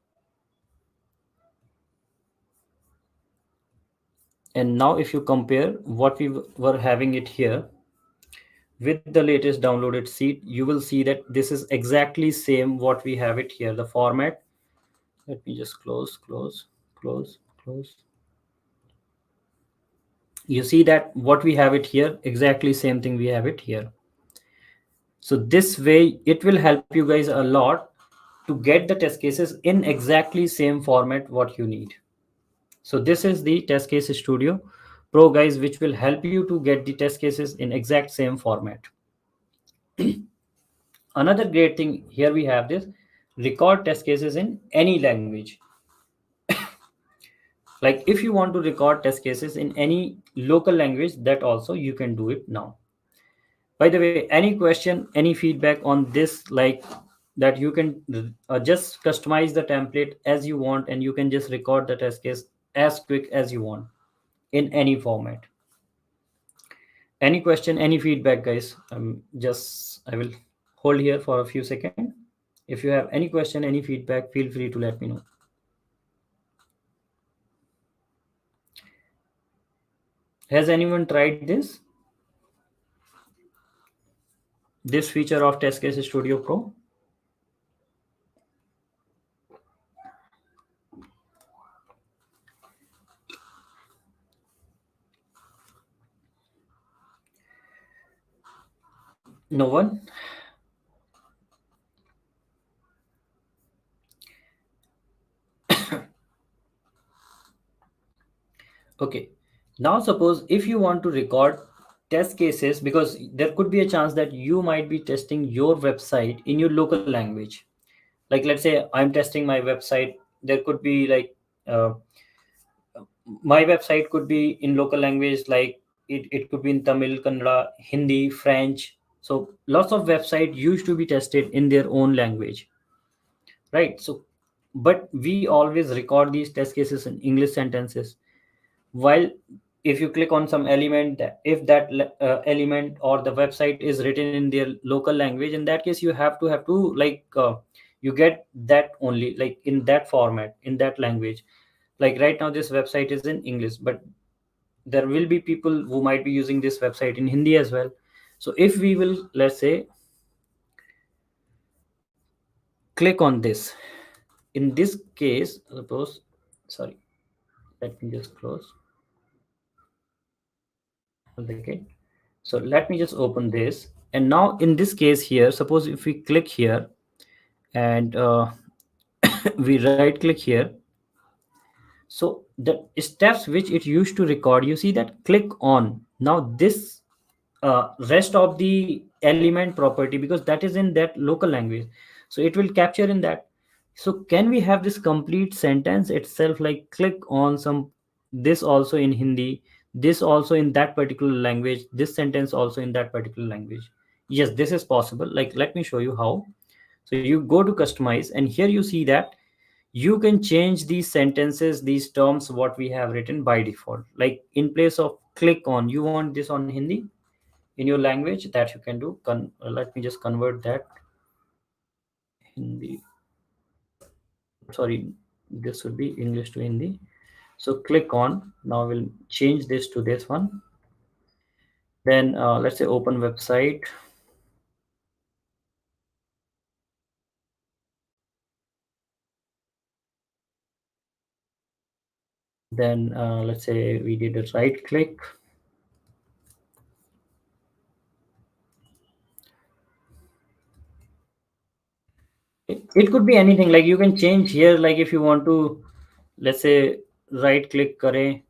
Speaker 1: And now if you compare what we were having it here with the latest downloaded sheet, you will see that this is exactly same what we have it here, the format. Let me just close. You see that what we have it here, exactly same thing we have it here. So this way it will help you guys a lot to get the test cases in exactly same format what you need. So this is the test case studio pro guys, which will help you to get the test cases in exact same format. Another great thing here, we have this record test cases in any language. Like if you want to record test cases in any local language, that also you can do it now. By the way, any question, any feedback on this, like that you can just customize the template as you want, and you can just record the test case as quick as you want in any format. Any question, any feedback, guys? Just I will hold here for a few seconds. If you have any question, any feedback, feel free to let me know. Has anyone tried this feature of Test Case Studio Pro? No one? Okay. Now suppose if you want to record test cases, because there could be a chance that you might be testing your website in your local language. Like let's say I'm testing my website. There could be like my website could be in local language, like it could be in Tamil, Kannada, Hindi, French. So lots of website used to be tested in their own language, right? So but we always record these test cases in English sentences. While if you click on some element, if that element or the website is written in their local language, in that case you have to like you get that only like in that format, in that language. Like right now this website is in English, but there will be people who might be using this website in Hindi as well. So if we will, let's say, click on this, in this case suppose, sorry, let me just close. Okay, so let me just open this, and now in this case here, suppose if we click here and we right click here, so the steps which it used to record, you see that click on. Now this rest of the element property, because that is in that local language, so it will capture in that. So can we have this complete sentence itself, like click on some, this also in Hindi, this also in that particular language, this sentence also in that particular language? Yes, this is possible. Like let me show you how. So you go to customize, and here you see that you can change these sentences, these terms what we have written by default. Like in place of click on, you want this on Hindi in your language, that you can do. Let me just convert that Hindi, sorry, this would be English to Hindi. So click on, now we'll change this to this one. Then let's say open website. Then let's say we did a right click. It could be anything, like you can change here, like if you want to, let's say right click kare,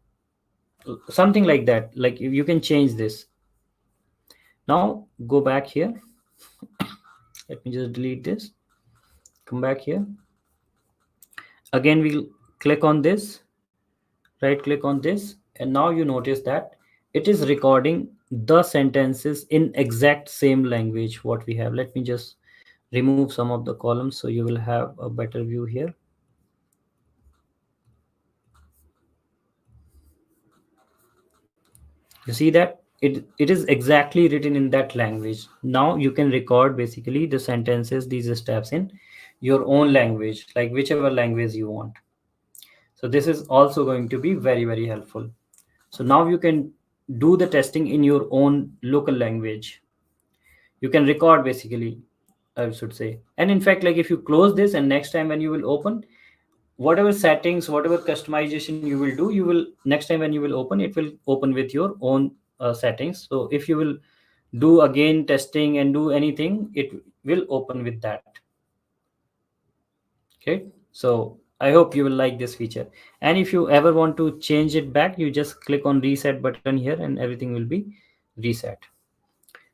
Speaker 1: something like that, like you can change this. Now go back here. Let me just delete this, come back here. Again we'll click on this, right click on this, and now you notice that it is recording the sentences in exact same language what we have. Let me just remove some of the columns so you will have a better view here. You see that it is exactly written in that language. Now you can record basically the sentences, these steps in your own language, like whichever language you want. So this is also going to be very helpful. So now you can do the testing in your own local language. You can record basically, I should say. And in fact, like if you close this and next time when you will open, whatever settings, whatever customization you will do, you will next time when you will open, it will open with your own settings. So if you will do again testing and do anything, it will open with that. Okay, so I hope you will like this feature. And if you ever want to change it back, you just click on reset button here and everything will be reset.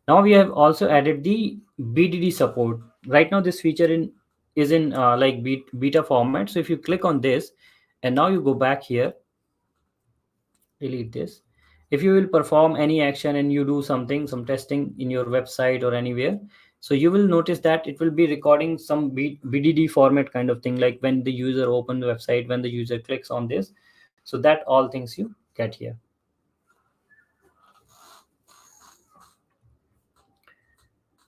Speaker 1: Now we have also added the BDD support. Right now this feature is in like beta format. So if you click on this and now you go back here, delete this. If you will perform any action and you do something, some testing in your website or anywhere, so you will notice that it will be recording some BDD format kind of thing, like when the user open the website, when the user clicks on this. So that all things you get here.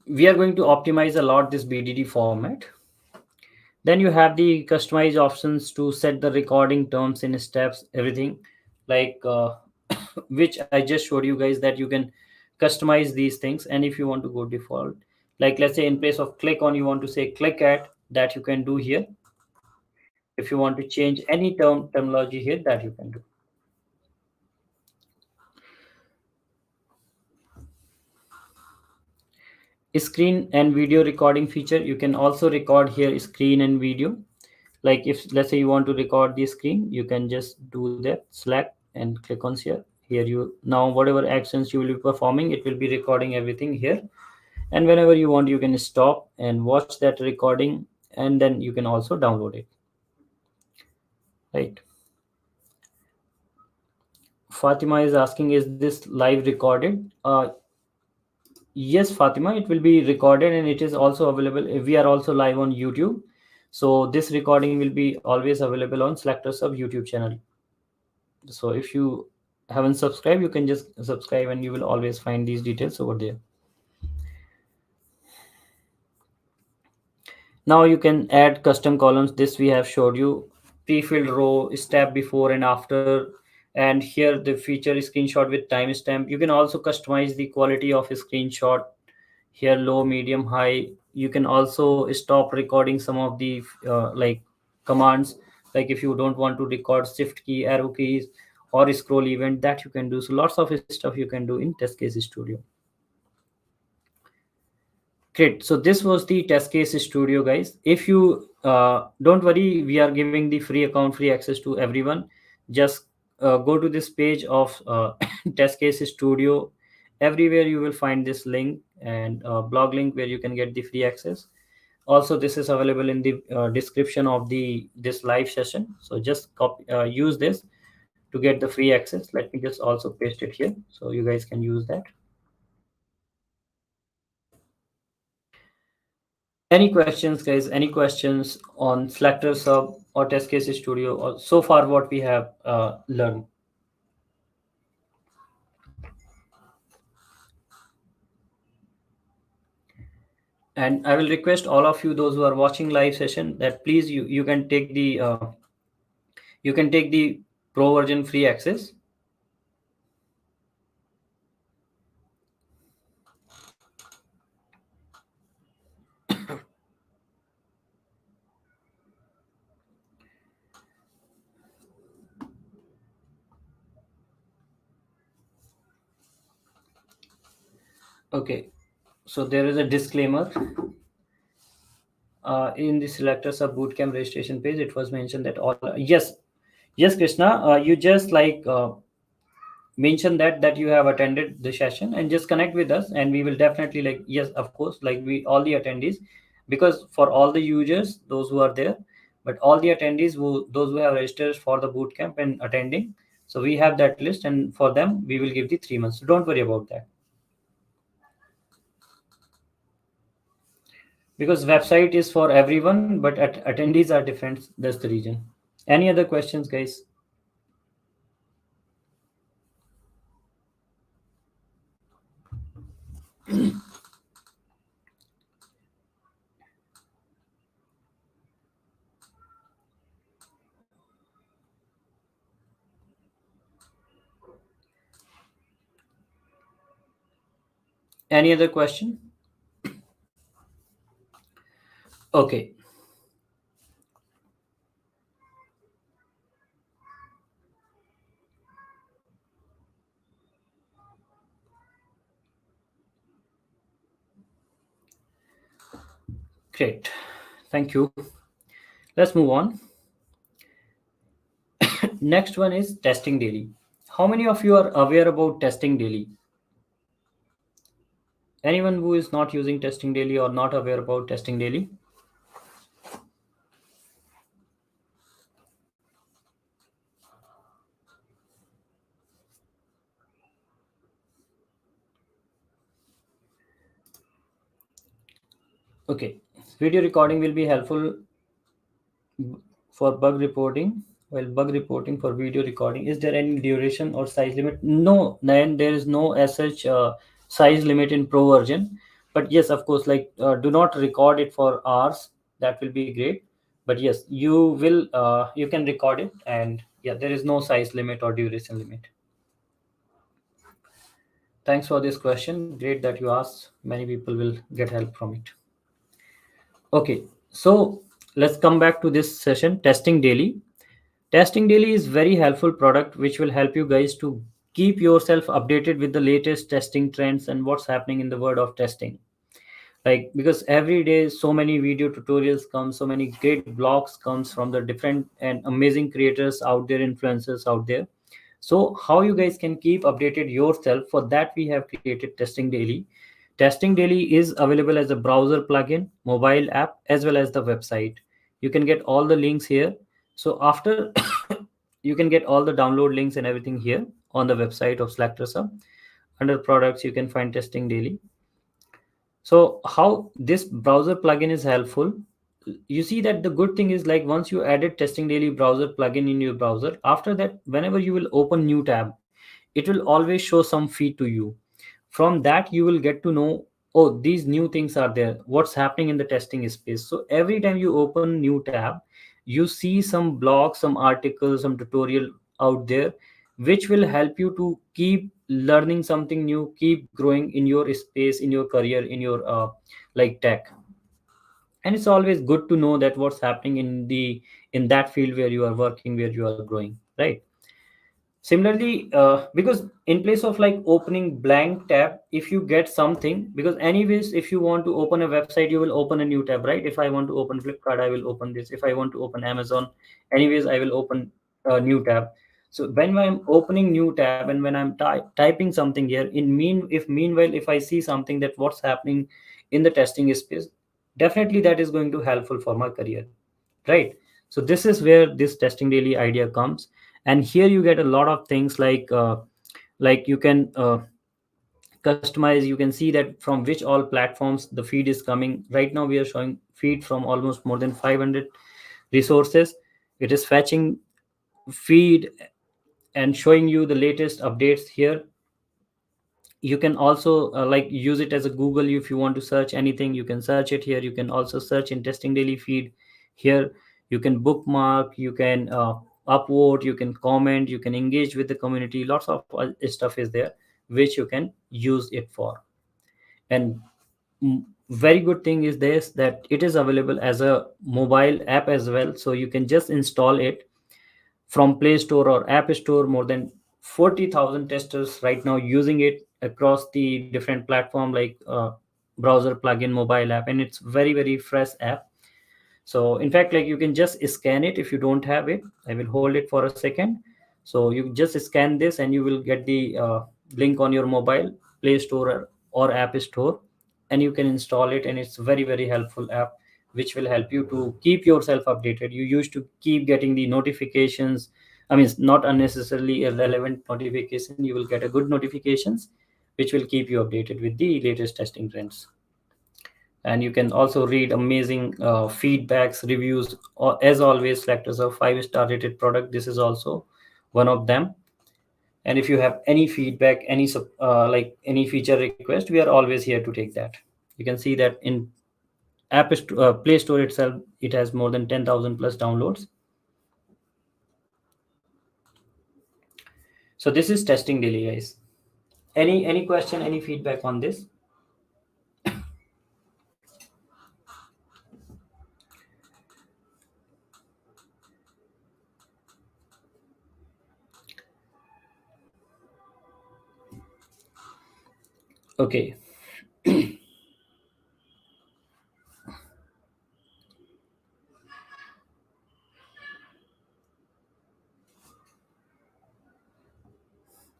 Speaker 1: We are going to optimize a lot this BDD format. Then you have the customize options to set the recording terms in steps, everything like which I just showed you guys, that you can customize these things. And if you want to go default, like let's say in place of click on, you want to say click at, that you can do here. If you want to change any terminology here, that you can do. Screen and video recording feature, you can also record here screen and video. Like if let's say you want to record the screen, you can just do that, select and click on here. Here you now whatever actions you will be performing, it will be recording everything here. And whenever you want, you can stop and watch that recording, and then you can also download it, right? Fatima is asking, is this live recorded? Yes, Fatima, it will be recorded and it is also available. We are also live on YouTube, so this recording will be always available on SelectorsHub YouTube channel. So if you haven't subscribed, you can just subscribe and you will always find these details over there. Now you can add custom columns. This we have showed you, pre-filled row, step before and after. And here the feature is screenshot with timestamp. You can also customize the quality of a screenshot here, low, medium, high. You can also stop recording some of the like commands, like if you don't want to record shift key, arrow keys, or scroll event, that you can do. So lots of stuff you can do in TestCase Studio. Great. So this was the TestCase Studio, guys. If you don't worry, we are giving the free account, free access to everyone. Just go to this page of TestCase Studio. Everywhere you will find this link and blog link where you can get the free access. Also, this is available in the description of the this live session. So just use this to get the free access. Let me just also paste it here so you guys can use that. Any questions, guys? Any questions on SelectorsHub or TestCase Studio, or so far what we have learned? And I will request all of you, those who are watching live session, that please you can take the pro version free access. Okay, so there is a disclaimer in the SelectorsHub Bootcamp registration page. It was mentioned that all yes Krishna, you just like mention that you have attended the session and just connect with us, and we will definitely, like, yes, of course, like we all the attendees, because for all the users, those who are there, but all the attendees those who have registered for the bootcamp and attending, so we have that list, and for them we will give the 3 months, so don't worry about that, because website is for everyone, but attendees are different. That's the reason. Any other questions, guys? Any other question? Okay, great. Thank you. Let's move on. Next one is testing daily. How many of you are aware about testing daily? Anyone who is not using testing daily or not aware about testing daily? Okay, video recording will be helpful for bug reporting. Well, bug reporting for video recording, is there any duration or size limit? No, then there is no as such size limit in pro version. But yes, of course, like do not record it for hours. That will be great. But yes, you can record it, and yeah, there is no size limit or duration limit. Thanks for this question. Great that you asked. Many people will get help from it. Okay, so let's come back to this session, testing daily. Testing daily is very helpful product which will help you guys to keep yourself updated with the latest testing trends and what's happening in the world of testing. Like, because every day so many video tutorials come, so many great blogs comes from the different and amazing creators out there, influencers out there. So how you guys can keep updated yourself, for that we have created testing daily. Testing daily is available as a browser plugin, mobile app, as well as the website. You can get all the links here. So after you can get all the download links and everything here on the website of SelectorsHub. Under products you can find testing daily. So how this browser plugin is helpful, you see that the good thing is, like, once you added testing daily browser plugin in your browser, after that whenever you will open new tab, it will always show some feed to you. From that you will get to know, oh, these new things are there, what's happening in the testing space. So every time you open new tab, you see some blog, some articles, some tutorial out there, which will help you to keep learning something new, keep growing in your space, in your career, in your like tech. And it's always good to know that what's happening in that field where you are working, where you are growing, right? Similarly, because in place of like opening blank tab, if you get something, because anyways if you want to open a website you will open a new tab, right? If I want to open Flipkart, I will open this. If I want to open Amazon, anyways I will open a new tab. So when I'm opening new tab and when I'm typing something here, meanwhile if I see something that what's happening in the testing space, definitely that is going to helpful for my career, right? So this is where this testing daily idea comes. And here you get a lot of things like you can customize. You can see that from which all platforms the feed is coming. Right now we are showing feed from almost more than 500 resources. It is fetching feed and showing you the latest updates here. You can also like use it as a Google. If you want to search anything, you can search it here. You can also search in testing daily feed here. You can bookmark, you can upvote, you can comment, you can engage with the community. Lots of stuff is there which you can use it for. And very good thing is this, that it is available as a mobile app as well. So you can just install it from Play Store or App Store. More than 40,000 testers right now using it across the different platform, like browser plugin, mobile app, and it's very fresh app. So in fact, like, you can just scan it. If you don't have it, I will hold it for a second. So you just scan this and you will get the link on your mobile Play Store or App Store, and you can install it. And it's very helpful app which will help you to keep yourself updated. You used to keep getting the notifications. I mean, it's not unnecessarily a relevant notification. You will get a good notifications which will keep you updated with the latest testing trends. And you can also read amazing feedbacks, reviews, or as always selectors of 5-star rated product. This is also one of them. And if you have any feedback, like any feature request, we are always here to take that. You can see that in Play Store itself, it has more than 10,000 plus downloads. So this is testing daily, guys. Any question, any feedback on this? Okay.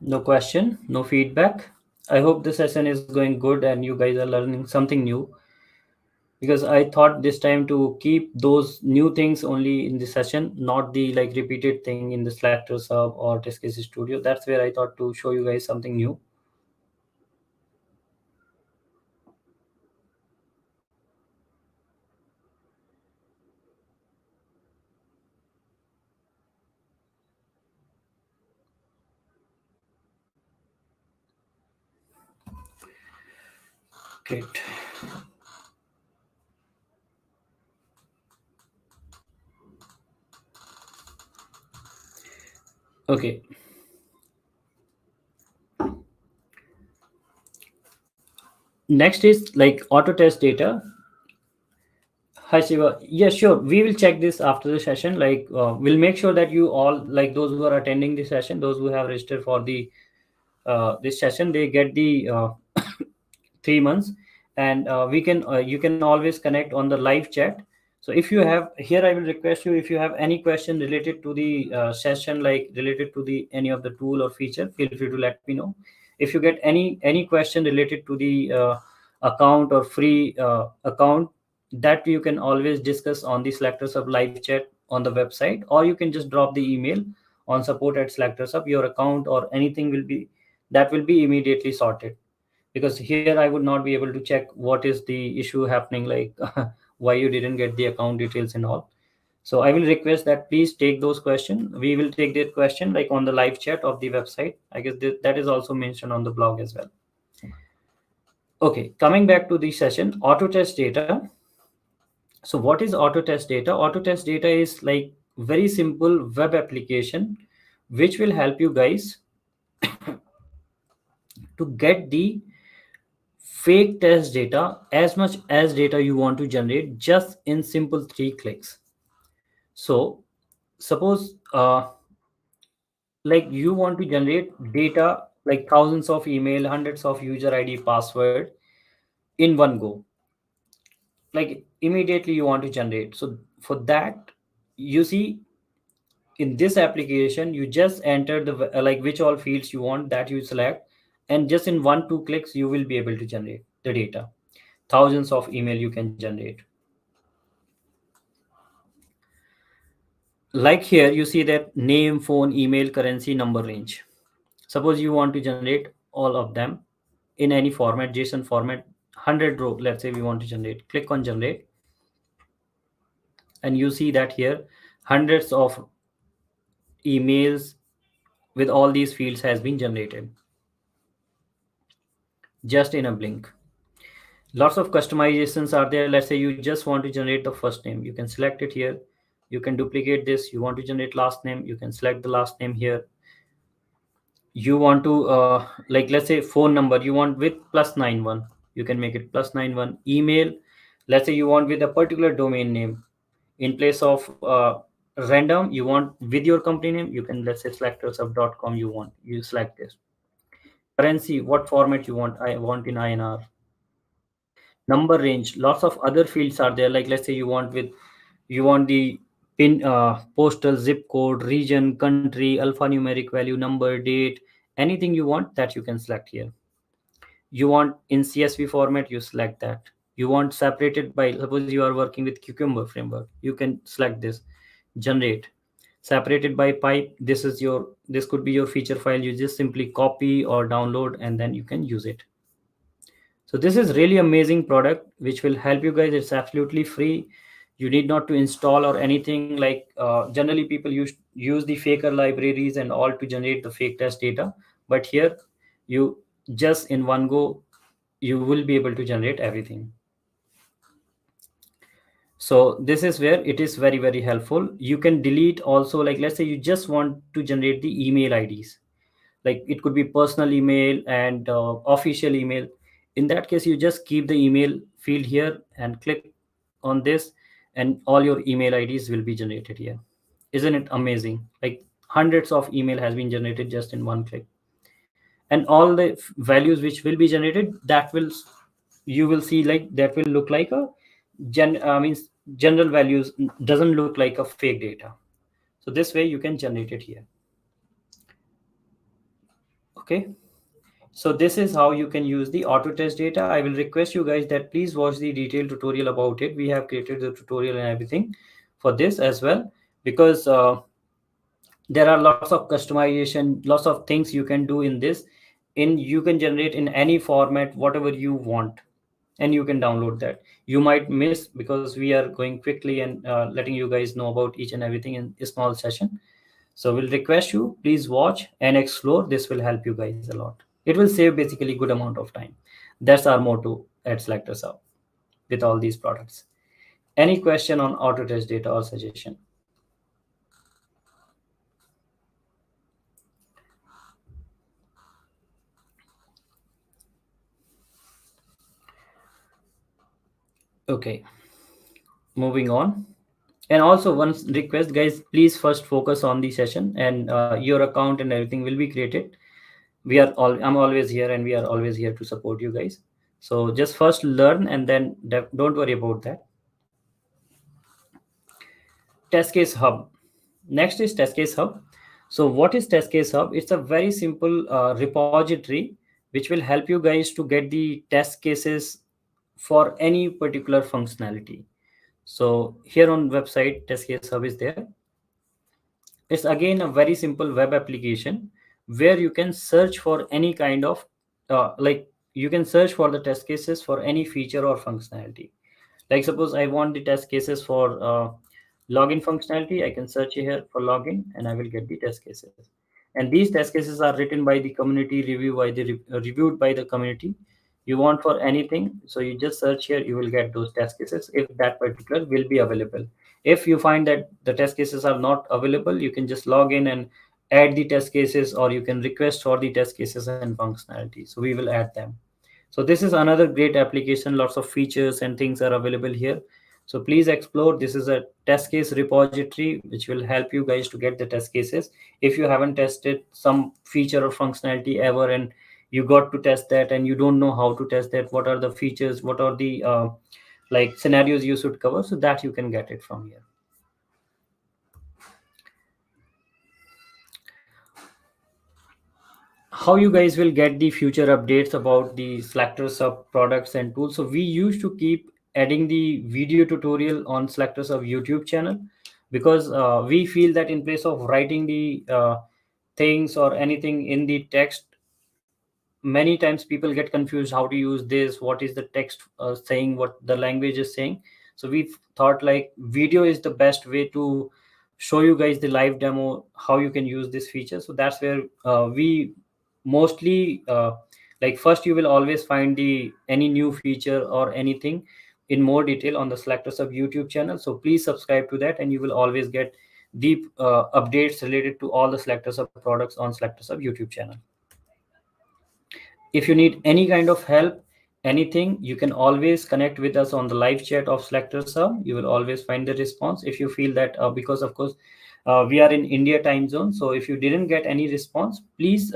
Speaker 1: No question, no feedback. I hope the session is going good and you guys are learning something new, because I thought this time to keep those new things only in the session, not the like repeated thing in the Selector Sub or TestCase Studio. That's where I thought to show you guys something new. Great. Okay. Next is like auto test data. Hi Shiva. Yeah, sure. We will check this after the session. Like, we'll make sure that you all, like those who are attending the session, those who have registered for the this session, they get the 3 months, and we can you can always connect on the live chat. So if you have here, I will request you, if you have any question related to the session, like related to the any of the tool or feature, feel free to let me know. If you get any question related to the account or free account, that you can always discuss on the SelectorsHub live chat on the website, or you can just drop the email on support@SelectorsHub. Your account or anything will be, that will be immediately sorted, because here I would not be able to check what is the issue happening, like why you didn't get the account details and all. So I will request that please take those questions. We will take that question like on the live chat of the website. I guess that is also mentioned on the blog as well. Okay, coming back to the session, auto test data. So what is auto test data? Auto test data is like very simple web application which will help you guys to get the fake test data, as much as data you want to generate, just in simple 3 clicks. So suppose like you want to generate data like thousands of email, hundreds of user id, password in one go, like immediately you want to generate. So for that, you see, in this application you just enter the like which all fields you want, that you select, and just in 1-2 clicks you will be able to generate the data. Thousands of email you can generate. Like here you see that name, phone, email, currency, number, range. Suppose you want to generate all of them in any format, JSON format, 100 row, let's say we want to generate. Click on generate, and you see that here hundreds of emails with all these fields has been generated just in a blink. Lots of customizations are there. Let's say you just want to generate the first name, you can select it here. You can duplicate this. You want to generate last name, you can select the last name here. You want to like let's say phone number you want with +91, you can make it +91. Email, let's say you want with a particular domain name, in place of random you want with your company name, you can, let's say selectorsub.com, you want, you select this. Currency, what format you want, I want in INR. Number, range, lots of other fields are there, like let's say you want with, you want the pin, postal, zip code, region, country, alphanumeric value, number, date, anything you want, that you can select here. You want in CSV format, you select that. You want separated by, suppose you are working with cucumber framework, you can select this. Generate. Separated by pipe, this is your, this could be your feature file, you just simply copy or download and then you can use it. So this is really amazing product which will help you guys. It's absolutely free. You need not to install or anything. Like generally people use the faker libraries and all to generate the fake test data, but here you just in one go you will be able to generate everything. So this is where it is very very helpful. You can delete also, like let's say you just want to generate the email IDs, like it could be personal email and official email. In that case you just keep the email field here and click on this, and all your email IDs will be generated here. Isn't it amazing? Like hundreds of email has been generated just in one click. and all the values which will be generated, that will, you will see like that will look like a means general values, doesn't look like a fake data. So this way you can generate it here. Okay, so this is how you can use the auto test data. I will request you guys that please watch the detailed tutorial about it. We have created the tutorial and everything for this as well, because there are lots of customization, lots of things you can do in this. In you can generate in any format whatever you want, and you can download that. You might miss because we are going quickly and letting you guys know about each and everything in a small session. So we'll request you please watch and explore. This will help you guys a lot. It will save basically good amount of time. That's our motto at Selectors Hub with all these products. Any question on auto test data or suggestion? Okay, moving on. And also one request, guys, please first focus on the session, and your account and everything will be created. I'm always here, and we are always here to support you guys. So just first learn, and then don't worry about that. Test case hub. Next is test case hub. So what is test case hub? It's a very simple repository which will help you guys to get the test cases for any particular functionality. So here on website, test case hub is there. It's again a very simple web application where you can search for any kind of like you can search for the test cases for any feature or functionality. Like suppose I want the test cases for login functionality, I can search here for login and I will get the test cases. And these test cases are written by the community, reviewed by the community. You want for anything, so you just search here, you will get those test cases if that particular will be available. If you find that the test cases are not available, you can just log in and add the test cases, or you can request for the test cases and functionality. So we will add them. So this is another great application. Lots of features and things are available here. So please explore. This is a test case repository which will help you guys to get the test cases. If you haven't tested some feature or functionality ever, and you got to test that and you don't know how to test that, what are the features, what are the like scenarios you should cover, so that you can get it from here. How you guys will get the future updates about the SelectorsHub products and tools? So we used to keep adding the video tutorial on SelectorsHub YouTube channel, because we feel that in place of writing the things or anything in the text, many times people get confused how to use this, what is the text saying, what the language is saying. So we thought like video is the best way to show you guys the live demo how you can use this feature. So that's where we mostly like first you will always find the any new feature or anything in more detail on the SelectorsHub YouTube channel. So please subscribe to that, and you will always get deep updates related to all the SelectorsHub products on SelectorsHub YouTube channel. If you need any kind of help, anything, you can always connect with us on the live chat of SelectorsHub. You will always find the response. If you feel that because of course we are in India time zone, so if you didn't get any response, please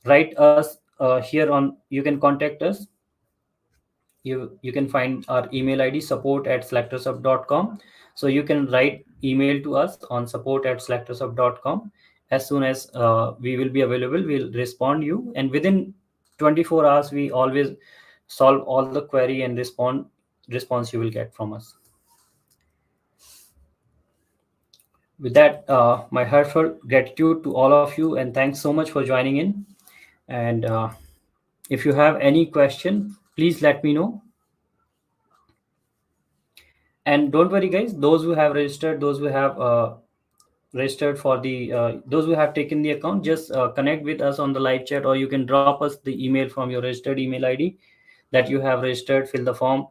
Speaker 1: write us here on, you can contact us. You can find our email id support@selectorshub.com. So you can write email to us on support@selectorshub.com. As soon as we will be available, we'll respond you, and within 24 hours we always solve all the query and response you will get from us. With that, my heartfelt gratitude to all of you, and thanks so much for joining in. And if you have any question, please let me know. And don't worry guys, those who have registered, those who have registered for the those who have taken the account, just connect with us on the live chat, or you can drop us the email from your registered email id that you have registered, fill the form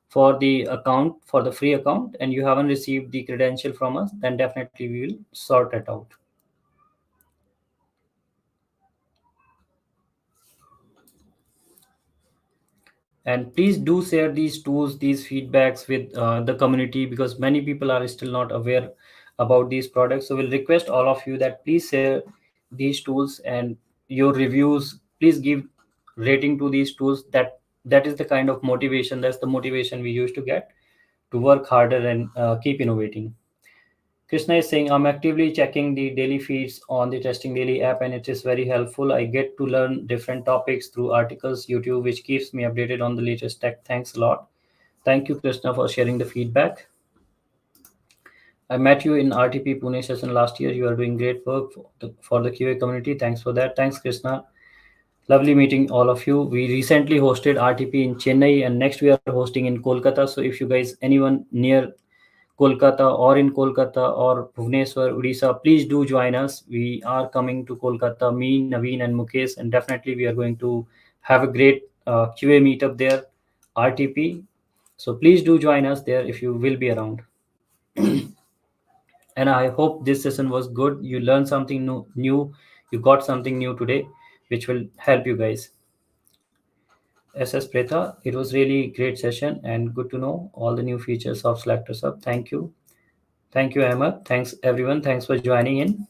Speaker 1: for the account, for the free account, and you haven't received the credential from us, then definitely we will sort it out. And please do share these tools, these feedbacks with the community, because many people are still not aware about these products. So we'll request all of you that please share these tools and your reviews please give rating to these tools. That is the kind of motivation, that's the motivation we used to get to work harder and keep innovating. Krishna is saying, I'm actively checking the daily feeds on the Testing Daily app, and it is very helpful. I get to learn different topics through articles, YouTube, which keeps me updated on the latest tech. Thanks a lot. Thank you, Krishna, for sharing the feedback. I met you in RTP Pune session last year. You are doing great work for the QA community. Thanks for that. Thanks, Krishna. Lovely meeting all of you. We recently hosted RTP in Chennai, and next we are hosting in Kolkata. So if you guys, anyone near Kolkata or in Kolkata or Bhubaneswar, Odisha, please do join us. We are coming to Kolkata, me, Naveen, and Mukesh, and definitely we are going to have a great QA meetup there, RTP. So please do join us there if you will be around. And I hope this session was good. You learned something new. You got something new today, which will help you guys. SS Preta, it was really great session and good to know all the new features of SelectorsHub. Thank you. Thank you, Ahmed. Thanks, everyone. Thanks for joining in.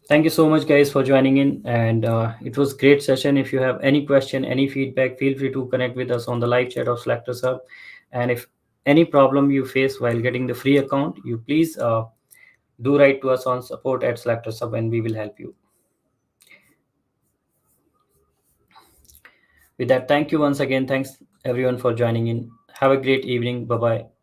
Speaker 1: Thank you so much, guys, for joining in. And it was great session. If you have any question, any feedback, feel free to connect with us on the live chat of SelectorsHub. And if any problem you face while getting the free account, you please do write to us on support@SelectorsHub, and we will help you. With that, thank you once again. Thanks, everyone, for joining in. Have a great evening. Bye-bye.